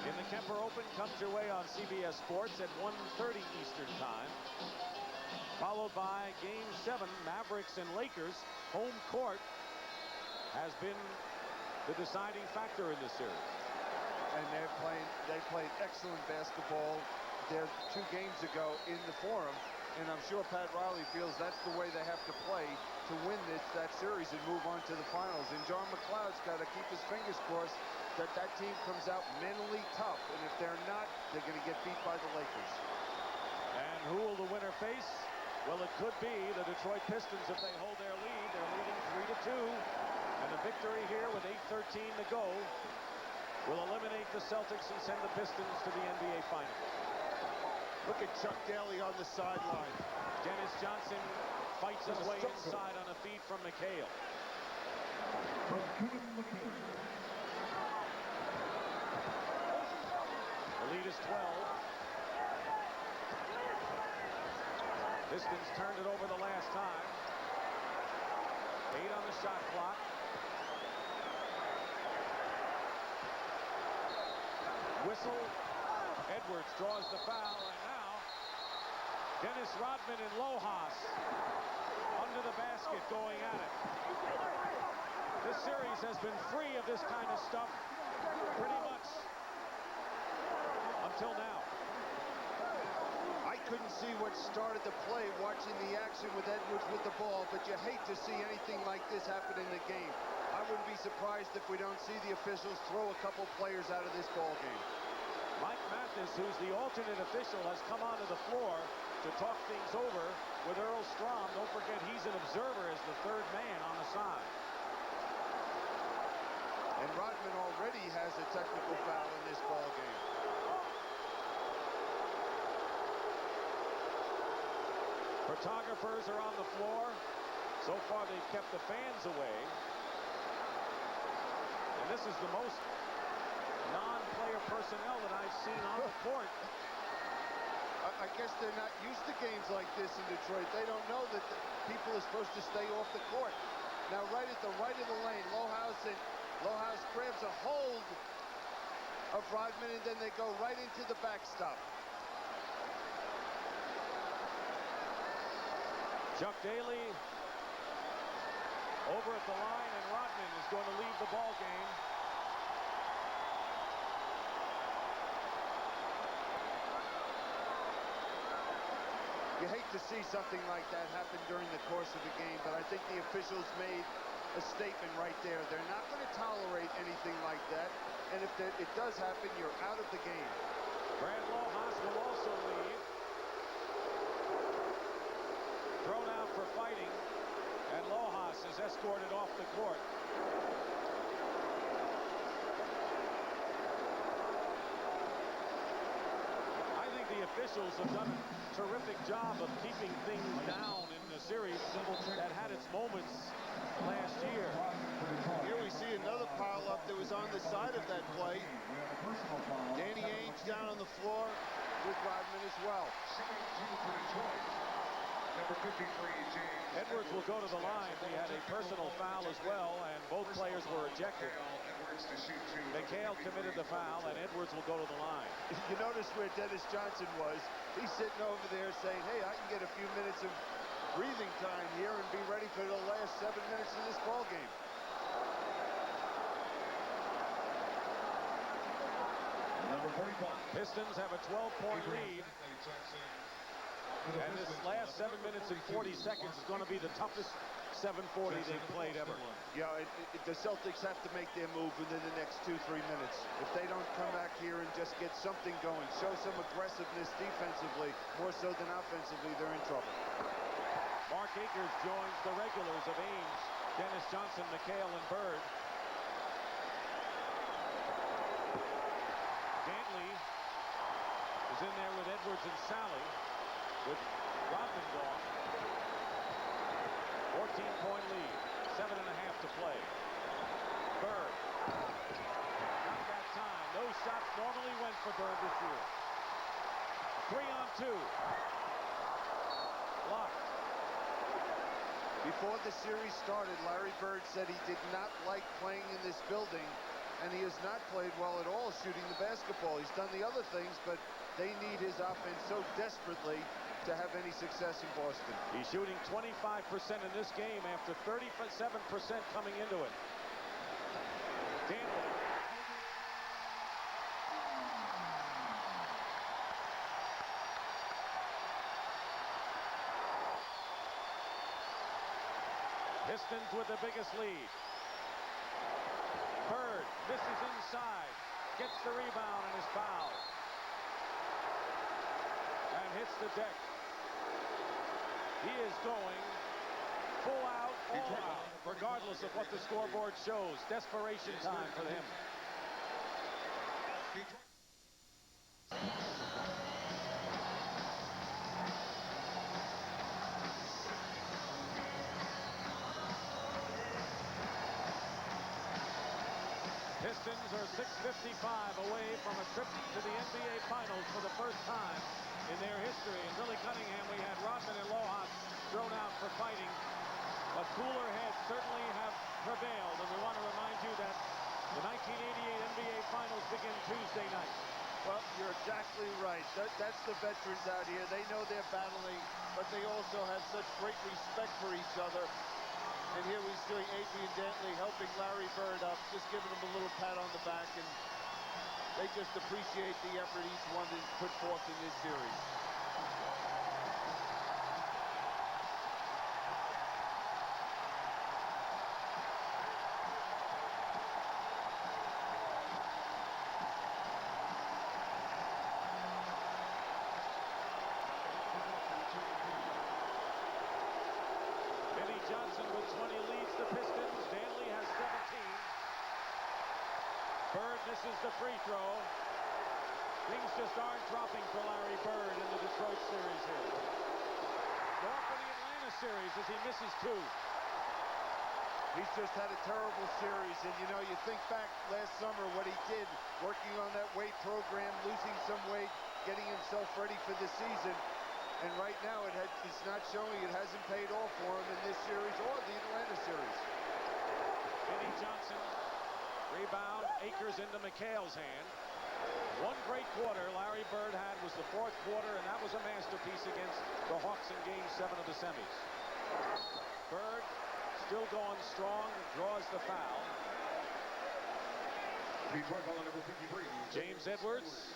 in the Kemper Open comes your way on CBS Sports at 1:30 Eastern Time. Followed by Game 7, Mavericks and Lakers. Home court has been the deciding factor in this series. And they played excellent basketball there 2 games ago in the Forum. And I'm sure Pat Riley feels that's the way they have to play to win that series and move on to the finals. And John McLeod's got to keep his fingers crossed that that team comes out mentally tough. And if they're not, they're going to get beat by the Lakers. And who will the winner face? Well, it could be the Detroit Pistons if they hold their lead. They're leading 3-2. And the victory here with 8:13 to go will eliminate the Celtics and send the Pistons to the NBA Finals. Look at Chuck Daly on the sideline. Dennis Johnson fights his way inside on a feed from McHale. The lead is 12. Pistons turned it over the last time. 8 on the shot clock. Whistle. Edwards draws the foul, and now Dennis Rodman and Lojas under the basket going at it. This series has been free of this kind of stuff pretty much until now. I couldn't see what started the play watching the action with Edwards with the ball, but you hate to see anything like this happen in the game. I wouldn't be surprised if we don't see the officials throw a couple players out of this ball game. Mike Mathis, who's the alternate official, has come onto the floor to talk things over with Earl Strom. Don't forget, he's an observer as the third man on the side. And Rodman already has a technical foul in this ball game. Photographers are on the floor. So far, they've kept the fans away. And this is the most non-player personnel that I've seen on the court. I guess they're not used to games like this in Detroit. They don't know that people are supposed to stay off the court. Now, right at the right of the lane, Lohaus grabs a hold of Rodman, and then they go right into the backstop. Chuck Daly over at the line, and Rodman is going to leave the ball game. You hate to see something like that happen during the course of the game, but I think the officials made a statement right there. They're not going to tolerate anything like that, and if it does happen, you're out of the game. Brad Lohaus will also leave. Thrown out for fighting, and Lohaus is escorted off the court. I think the officials have done a terrific job of keeping things down in the series that had its moments last year. Here we see another pile-up that was on the side of that play. Danny Ainge down on the floor with Rodman as well. Edwards will go to the line. He had a personal foul as well, and both players were ejected. McHale committed the foul, and Edwards will go to the line. You notice where Dennis Johnson was. He's sitting over there saying, hey, I can get a few minutes of breathing time here and be ready for the last 7 minutes of this ball game. Pistons have a 12-point lead. And this last 7 minutes and 40 seconds is going to be the toughest 7:40 they've played ever. Yeah, the Celtics have to make their move within the next 2-3 minutes. If they don't come back here and just get something going, show some aggressiveness defensively, more so than offensively, they're in trouble. Mark Akers joins the regulars of Ainge, Dennis Johnson, McHale, and Bird. Dantley is in there with Edwards and Sally, with Rodman gone. 14-point lead, 7.5 to play. Bird. Not that time. Those shots normally went for Bird this year. 3-on-2. Blocked. Before the series started, Larry Bird said he did not like playing in this building, and he has not played well at all shooting the basketball. He's done the other things, but they need his offense so desperately to have any success in Boston. He's shooting 25% in this game after 37% coming into it. Dantley. Pistons with the biggest lead. Bird misses inside, gets the rebound and is fouled. And hits the deck. He is going full out, all out, regardless of what the scoreboard shows. Desperation time for him. Pistons are 6:55 away from a trip to the NBA Finals for the first time in their history. In Billy Cunningham, we had Rodman and Lohaus thrown out for fighting, but cooler heads certainly have prevailed, and we want to remind you that the 1988 NBA Finals begin Tuesday night. Well, you're exactly right. That's the veterans out here. They know they're battling, but they also have such great respect for each other. And here we see Adrian Dantley helping Larry Bird up, just giving him a little pat on the back, and they just appreciate the effort each one has put forth in this series. Johnson with 20 leads the Pistons. Dantley has 17. Bird misses the free throw. Things just aren't dropping for Larry Bird in the Detroit series here. series as he misses 2. He's just had a terrible series, and you know, you think back last summer what he did, working on that weight program, losing some weight, getting himself ready for the season, and right now it's not showing. It hasn't paid off for him in this series or the Atlanta series. Vinnie Johnson, rebound, Akers into McHale's hand. One great quarter Larry Bird had was the 4th quarter, and that was a masterpiece against the Hawks in Game 7 of the semis. Bird still going strong, draws the foul. James Edwards,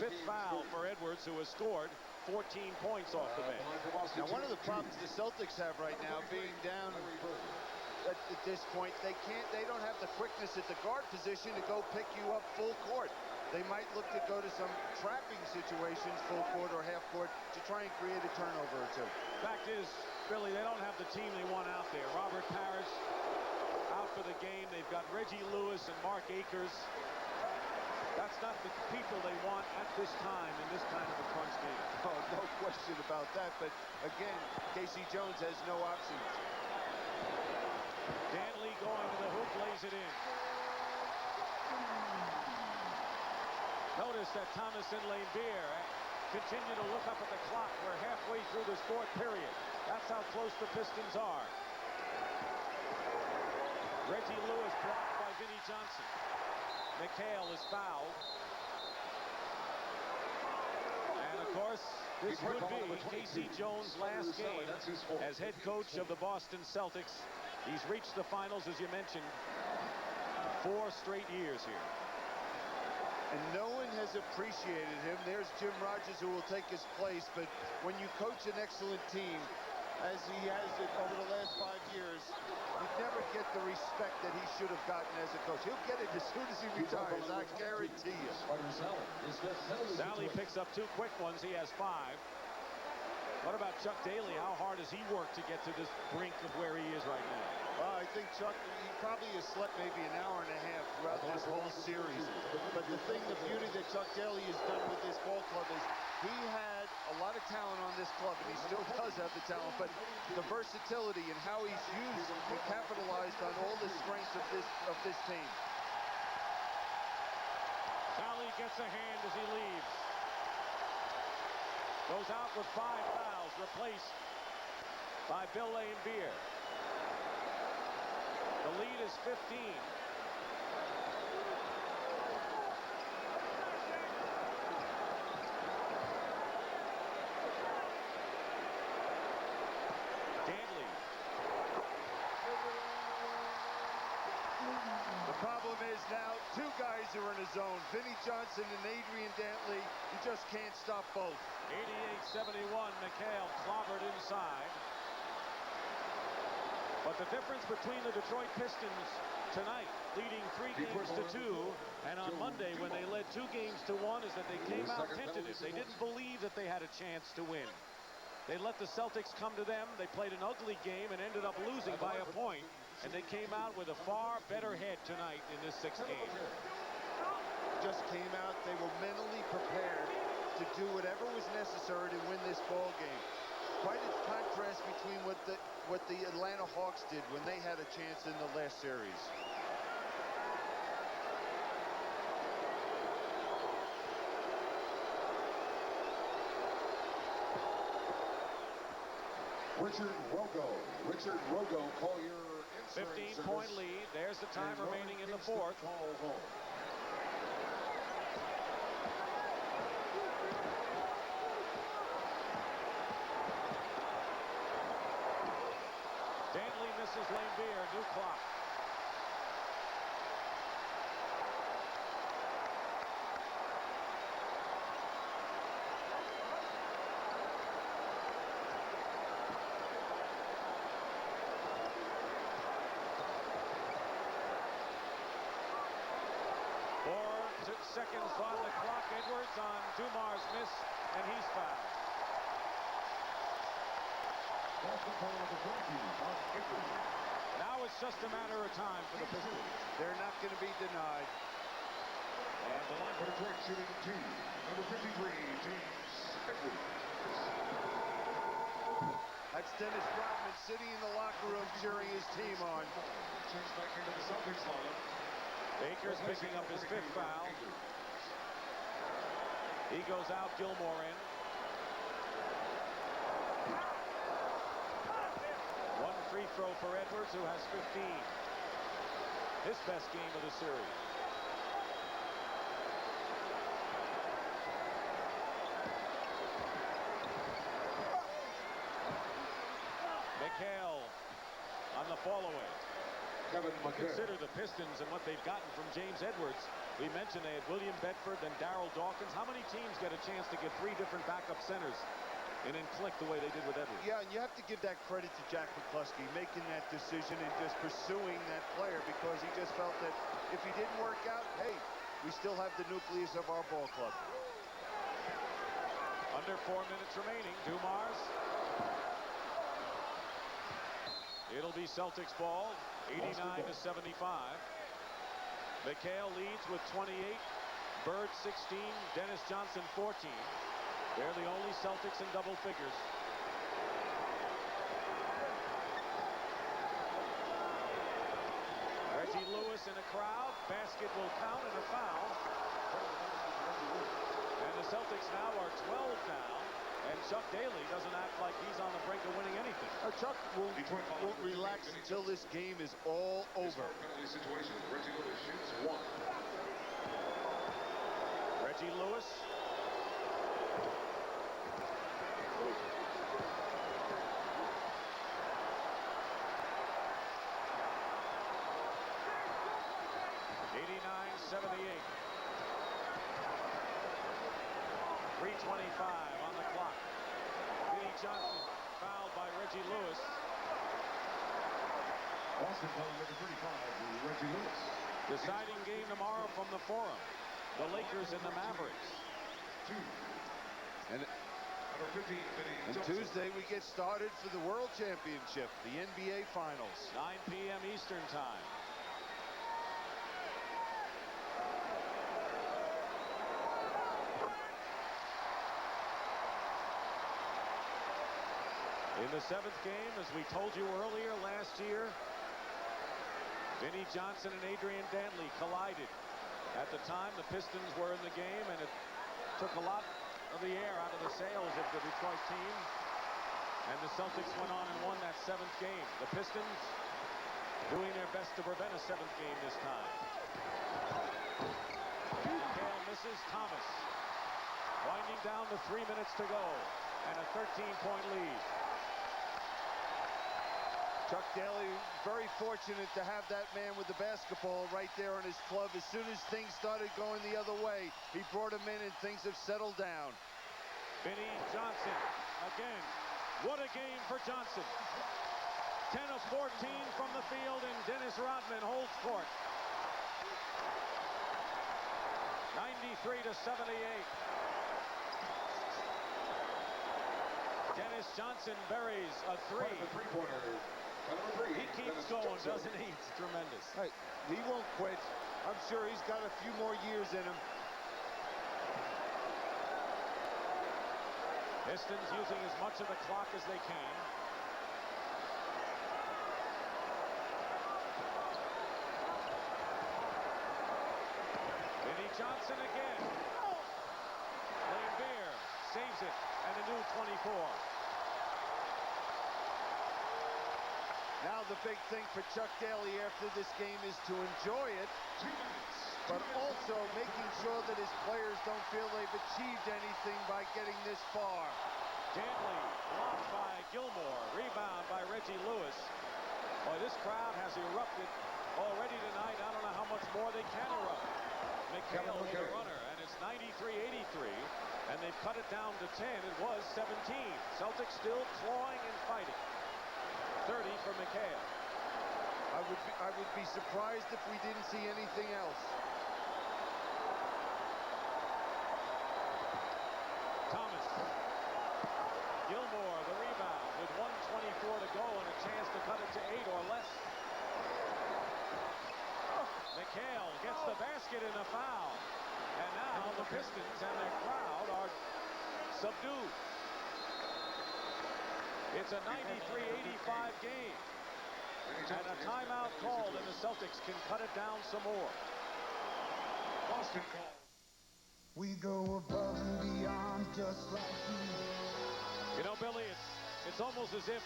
5th foul for Edwards, who has scored 14 points off the bench. Now, one of the problems the Celtics have right now, being down at this point, they don't have the quickness at the guard position to go pick you up full court. They might look to go to some trapping situations, full court or half court, to try and create a turnover or two. Fact is, Billy, they don't have the team they want out there. Robert Parrish out for the game. They've got Reggie Lewis and Mark Akers. That's not the people they want at this time in this kind of a crunch game. Oh, no question about that. But again, Casey Jones has no options. Dantley going to the hoop, lays it in. Notice that Thomas and Laimbeer continue to look up at the clock. We're halfway through this 4th period. That's how close the Pistons are. Reggie Lewis blocked by Vinnie Johnson. McHale is fouled. And of course, this would be Casey Jones' last game as head coach of the Boston Celtics. He's reached the finals, as you mentioned, 4 straight years here. And no one has appreciated him. There's Jim Rogers, who will take his place. But when you coach an excellent team, as he has it over the last 5 years, you never get the respect that he should have gotten as a coach. He'll get it as soon as he retires, I guarantee you. Sally picks up 2 quick ones. He has 5. What about Chuck Daly? How hard has he worked to get to this brink of where he is right now? Well, I think Chuck, he probably has slept maybe an hour and a half throughout this whole series. But the beauty that Chuck Daly has done with this ball club is he had a lot of talent on this club, and he still does have the talent, but the versatility and how he's used and capitalized on all the strengths of this team. Sally gets a hand as he leaves. Goes out with 5 fouls, replaced by Bill Laimbeer. The lead is 15. Dantley. The problem is now 2 guys are in a zone. Vinnie Johnson and Adrian Dantley. You just can't stop both. 88-71, McHale clobbered inside. But the difference between the Detroit Pistons tonight, leading 3 games to 2, and on Monday when they led 2 games to 1, is that they came out tentative. They didn't believe that they had a chance to win. They let the Celtics come to them. They played an ugly game and ended up losing by a point. And they came out with a far better head tonight in this 6th game. Just came out. They were mentally prepared to do whatever was necessary to win this ball game. Quite a contrast between what the Atlanta Hawks did when they had a chance in the last series. Richard Rogo, call your 15-point lead. There's the time remaining in the 4th. Dantley misses Laimbeer. New clock. Seconds on the clock. Edwards on Dumar's miss, and he's fouled. Now it's just a matter of time for the Pistons. They're not going to be denied. And the line for Detroit shooting team, number 53, James Edwards. That's Dennis Rodman sitting in the locker room cheering his team on. Checks back into the Celtics lineup. Akers picking up his 5th foul. He goes out, Gilmore in. One free throw for Edwards, who has 15. His best game of the series. McHale on the fall away. Consider the Pistons and what they've gotten from James Edwards. We mentioned they had William Bedford and Darryl Dawkins. How many teams get a chance to get 3 different backup centers and then click the way they did with Edwards? Yeah, and you have to give that credit to Jack McCluskey, making that decision and just pursuing that player, because he just felt that if he didn't work out, hey, we still have the nucleus of our ball club. Under 4 minutes remaining. Dumars. It'll be Celtics ball, 89-75. McHale leads with 28. Bird 16. Dennis Johnson 14. They're the only Celtics in double figures. Reggie Lewis in the crowd. Basket will count and a foul. And the Celtics now are 12 down. And Chuck Daly doesn't act like he's on the brink of winning anything. Chuck won't relax until this game is all over. Reggie Lewis. .78. 3:25 on the clock. Vinnie Johnson fouled by Reggie Lewis. Boston foul number 35, Reggie Lewis. Deciding game tomorrow from the Forum. The Lakers and the Mavericks. And Tuesday we get started for the World Championship, the NBA Finals. 9 p.m. Eastern Time. In the 7th game, as we told you earlier last year, Vinnie Johnson and Adrian Dantley collided. At the time, the Pistons were in the game, and it took a lot of the air out of the sails of the Detroit team. And the Celtics went on and won that 7th game. The Pistons doing their best to prevent a 7th game this time. McHale misses. Thomas winding down to 3 minutes to go, and a 13-point lead. Chuck Daly very fortunate to have that man with the basketball right there on his club. As soon as things started going the other way, he brought him in and things have settled down. Vinnie Johnson again. What a game for Johnson. 10 of 14 from the field, and Dennis Rodman holds court. 93-78. Dennis Johnson buries a 3. He keeps going, doesn't he? It's tremendous. Hey, he won't quit. I'm sure he's got a few more years in him. Pistons using as much of the clock as they can. Vinnie Johnson again. Lambeer saves it, and a new 24. Now the big thing for Chuck Daly after this game is to enjoy it, but also making sure that his players don't feel they've achieved anything by getting this far. Dantley blocked by Gilmore. Rebound by Reggie Lewis. Boy, this crowd has erupted already tonight. I don't know how much more they can erupt. McHale with the runner, and it's 93-83, and they've cut it down to 10. It was 17. Celtics still clawing and fighting. 30 for McHale. I would be surprised if we didn't see anything else. Thomas. Gilmore the rebound with 1:24 to go and a chance to cut it to 8 or less. McHale gets the basket and a foul. And now the Pistons and their crowd are subdued. It's a 93-85 game. And a timeout called, and the Celtics can cut it down some more. Boston call. We go above and beyond just like you. You know, Billy, it's almost as if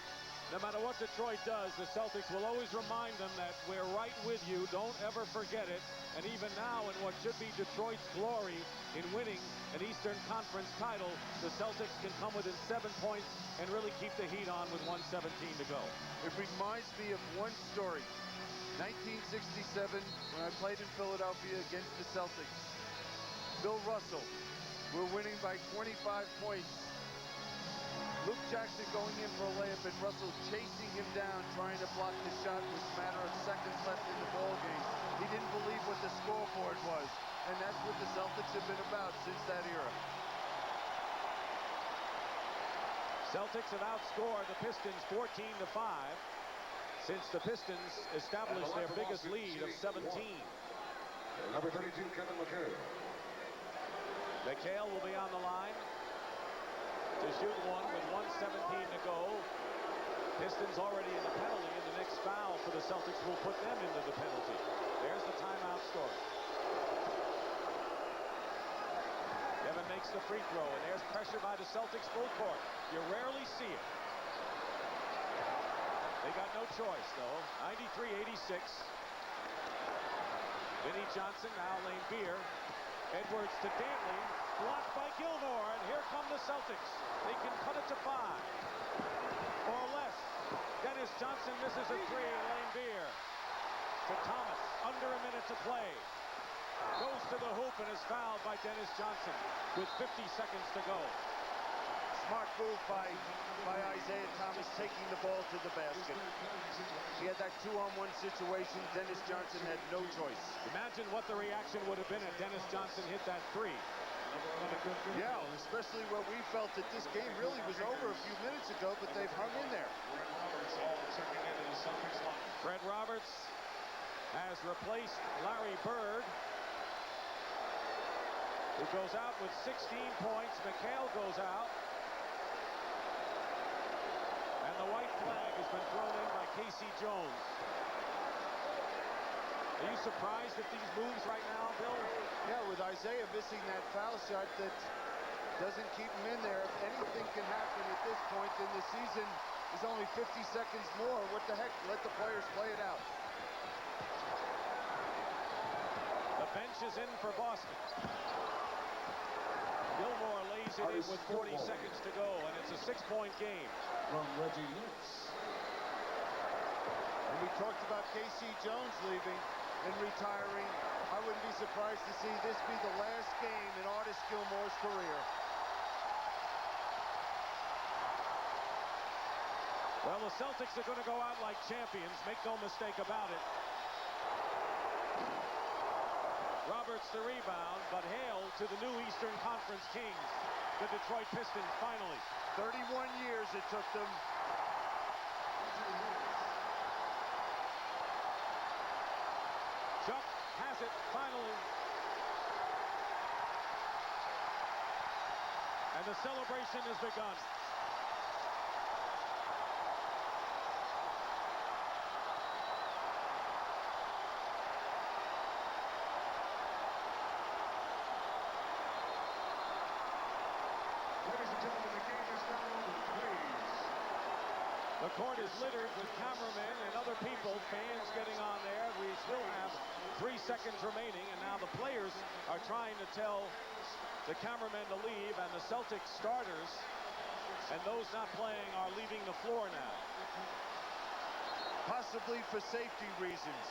no matter what Detroit does, the Celtics will always remind them that we're right with you. Don't ever forget it. And even now, in what should be Detroit's glory in winning an Eastern Conference title, the Celtics can come within 7 points and really keep the heat on with 1:17 to go. It reminds me of one story. 1967, when I played in Philadelphia against the Celtics. Bill Russell, we're winning by 25 points. Luke Jackson going in for a layup, and Russell chasing him down, trying to block the shot with a matter of seconds left in the ball game. He didn't believe what the scoreboard was, and that's what the Celtics have been about since that era. Celtics have outscored the Pistons 14-5 since the Pistons established their biggest lead of 17. Number 32, Kevin McHale. McHale will be on the line to shoot one with 1:17 to go. Pistons already in the penalty, and the next foul for the Celtics will put them into the penalty. There's the timeout story. Kevin makes the free throw, and there's pressure by the Celtics full court. You rarely see it. They got no choice, though. 93-86. Vinnie Johnson, now Lane Beer. Edwards to Dantley, blocked by Gilmore, and here come the Celtics. They can cut it to 5 or less. Dennis Johnson misses a 3, Lane Beer to Thomas, under a minute to play. Goes to the hoop and is fouled by Dennis Johnson with 50 seconds to go. Smart move by Isaiah Thomas, taking the ball to the basket. He had that 2-on-1 situation. Dennis Johnson had no choice. Imagine what the reaction would have been if Dennis Johnson hit that 3. Yeah, especially when we felt that this game really was over a few minutes ago, but they've hung in there. Fred Roberts has replaced Larry Bird, who goes out with 16 points. McHale goes out. And the white flag has been thrown in by Casey Jones. Are you surprised at these moves right now, Bill? Yeah, with Isaiah missing that foul shot that doesn't keep him in there. Anything can happen at this point in the season. There's only 50 seconds more. What the heck? Let the players play it out. The bench is in for Boston. Gilmore lays it in with 40 seconds to go, and it's a 6-point game. From Reggie Lewis. And we talked about Casey Jones leaving and retiring. I wouldn't be surprised to see this be the last game in Artis Gilmore's career. Well, the Celtics are going to go out like champions. Make no mistake about it. Roberts the rebound, but hail to the new Eastern Conference Kings, the Detroit Pistons, finally. 31 years it took them. Chuck has it finally. And the celebration has begun. The court is littered with cameramen and other people, fans getting on there. We still have 3 seconds remaining, and now the players are trying to tell the cameramen to leave, and the Celtics starters and those not playing are leaving the floor now. Possibly for safety reasons.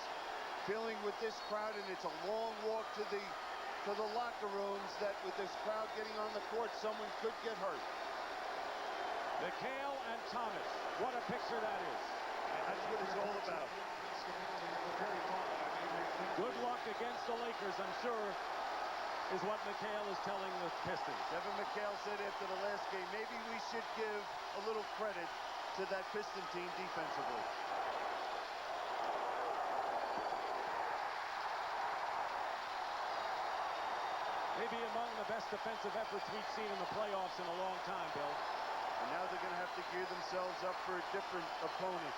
Feeling with this crowd, and it's a long walk to the locker rooms, that with this crowd getting on the court, someone could get hurt. McHale and Thomas. What a picture that is. That's what it's all about. Good luck against the Lakers, I'm sure, is what McHale is telling the Pistons. Kevin McHale said after the last game, maybe we should give a little credit to that Piston team defensively. Maybe among the best defensive efforts we've seen in the playoffs in a long time, Bill. And now they're going to have to gear themselves up for a different opponent,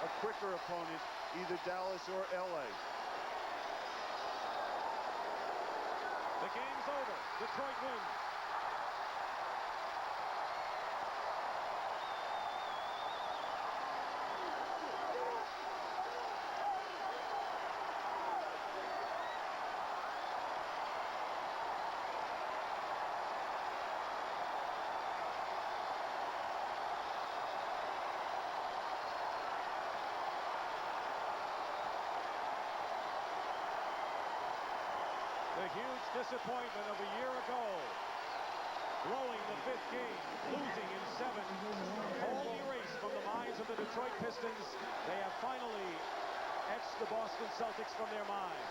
a quicker opponent, either Dallas or LA. The game's over. Detroit wins. The huge disappointment of a year ago. Blowing the 5th game, losing in 7. All erased from the minds of the Detroit Pistons. They have finally etched the Boston Celtics from their minds.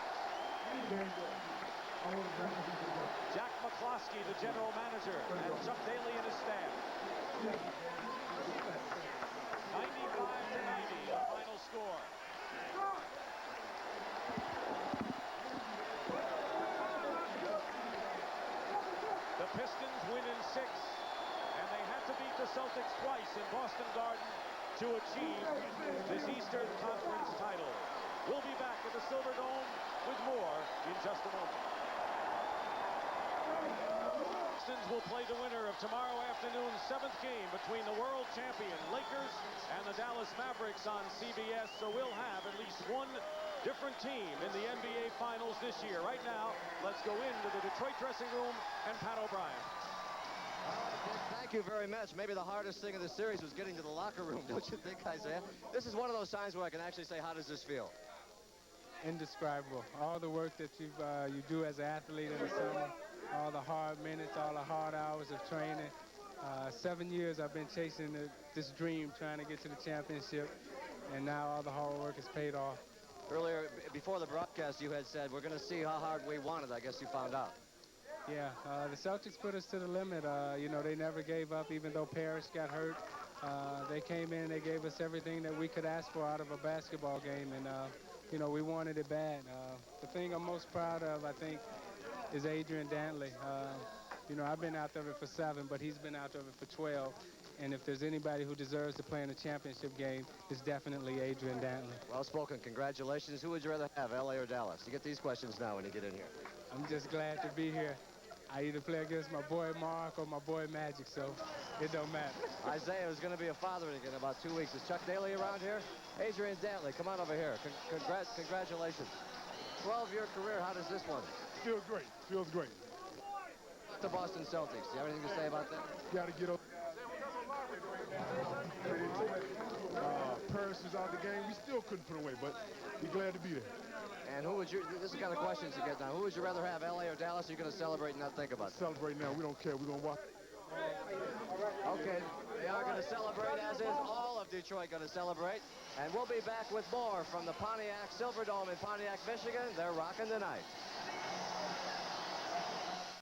Jack McCloskey, the general manager, and Chuck Daly and his staff. 95-90, the final score. The Pistons win in 6, and they had to beat the Celtics twice in Boston Garden to achieve this Eastern Conference title. We'll be back at the Silverdome with more in just a moment. Pistons will play the winner of tomorrow afternoon's 7th game between the world champion Lakers and the Dallas Mavericks on CBS, so we'll have at least one different team in the NBA Finals this year. Right now, let's go into the Detroit dressing room and Pat O'Brien. Thank you very much. Maybe the hardest thing of the series was getting to the locker room, don't you think, Isaiah? This is one of those times where I can actually say, how does this feel? Indescribable. All the work that you do as an athlete in the summer, all the hard minutes, all the hard hours of training. 7 years I've been chasing this dream, trying to get to the championship, and now all the hard work has paid off. Earlier, before the broadcast, you had said, we're going to see how hard we want it. I guess you found out. Yeah, the Celtics put us to the limit. You know, they never gave up, even though Parrish got hurt. They came in, they gave us everything that we could ask for out of a basketball game, and, you know, we wanted it bad. The thing I'm most proud of, I think, is Adrian Dantley. You know, I've been out of it for 7, but he's been out of it for 12. And if there's anybody who deserves to play in a championship game, it's definitely Adrian Dantley. Well spoken. Congratulations. Who would you rather have, LA or Dallas? You get these questions now when you get in here. I'm just glad to be here. I either play against my boy Mark or my boy Magic, so it don't matter. Isaiah is going to be a father again in about 2 weeks. Is Chuck Daly around here? Adrian Dantley, come on over here. Congratulations. 12-year career, how does this one? Feels great. Feels great. The Boston Celtics. Do you have anything to say about that? Got to get over. Paris was out of the game. We still couldn't put away, but we're glad to be there. And who would you, this is the kind of questions you get now. Who would you rather have, LA or Dallas? Or you're going to celebrate and not think about it? Celebrate now. We don't care. We're going to watch. Okay. They are going to celebrate, as is all of Detroit going to celebrate. And we'll be back with more from the Pontiac Silverdome in Pontiac, Michigan. They're rocking tonight.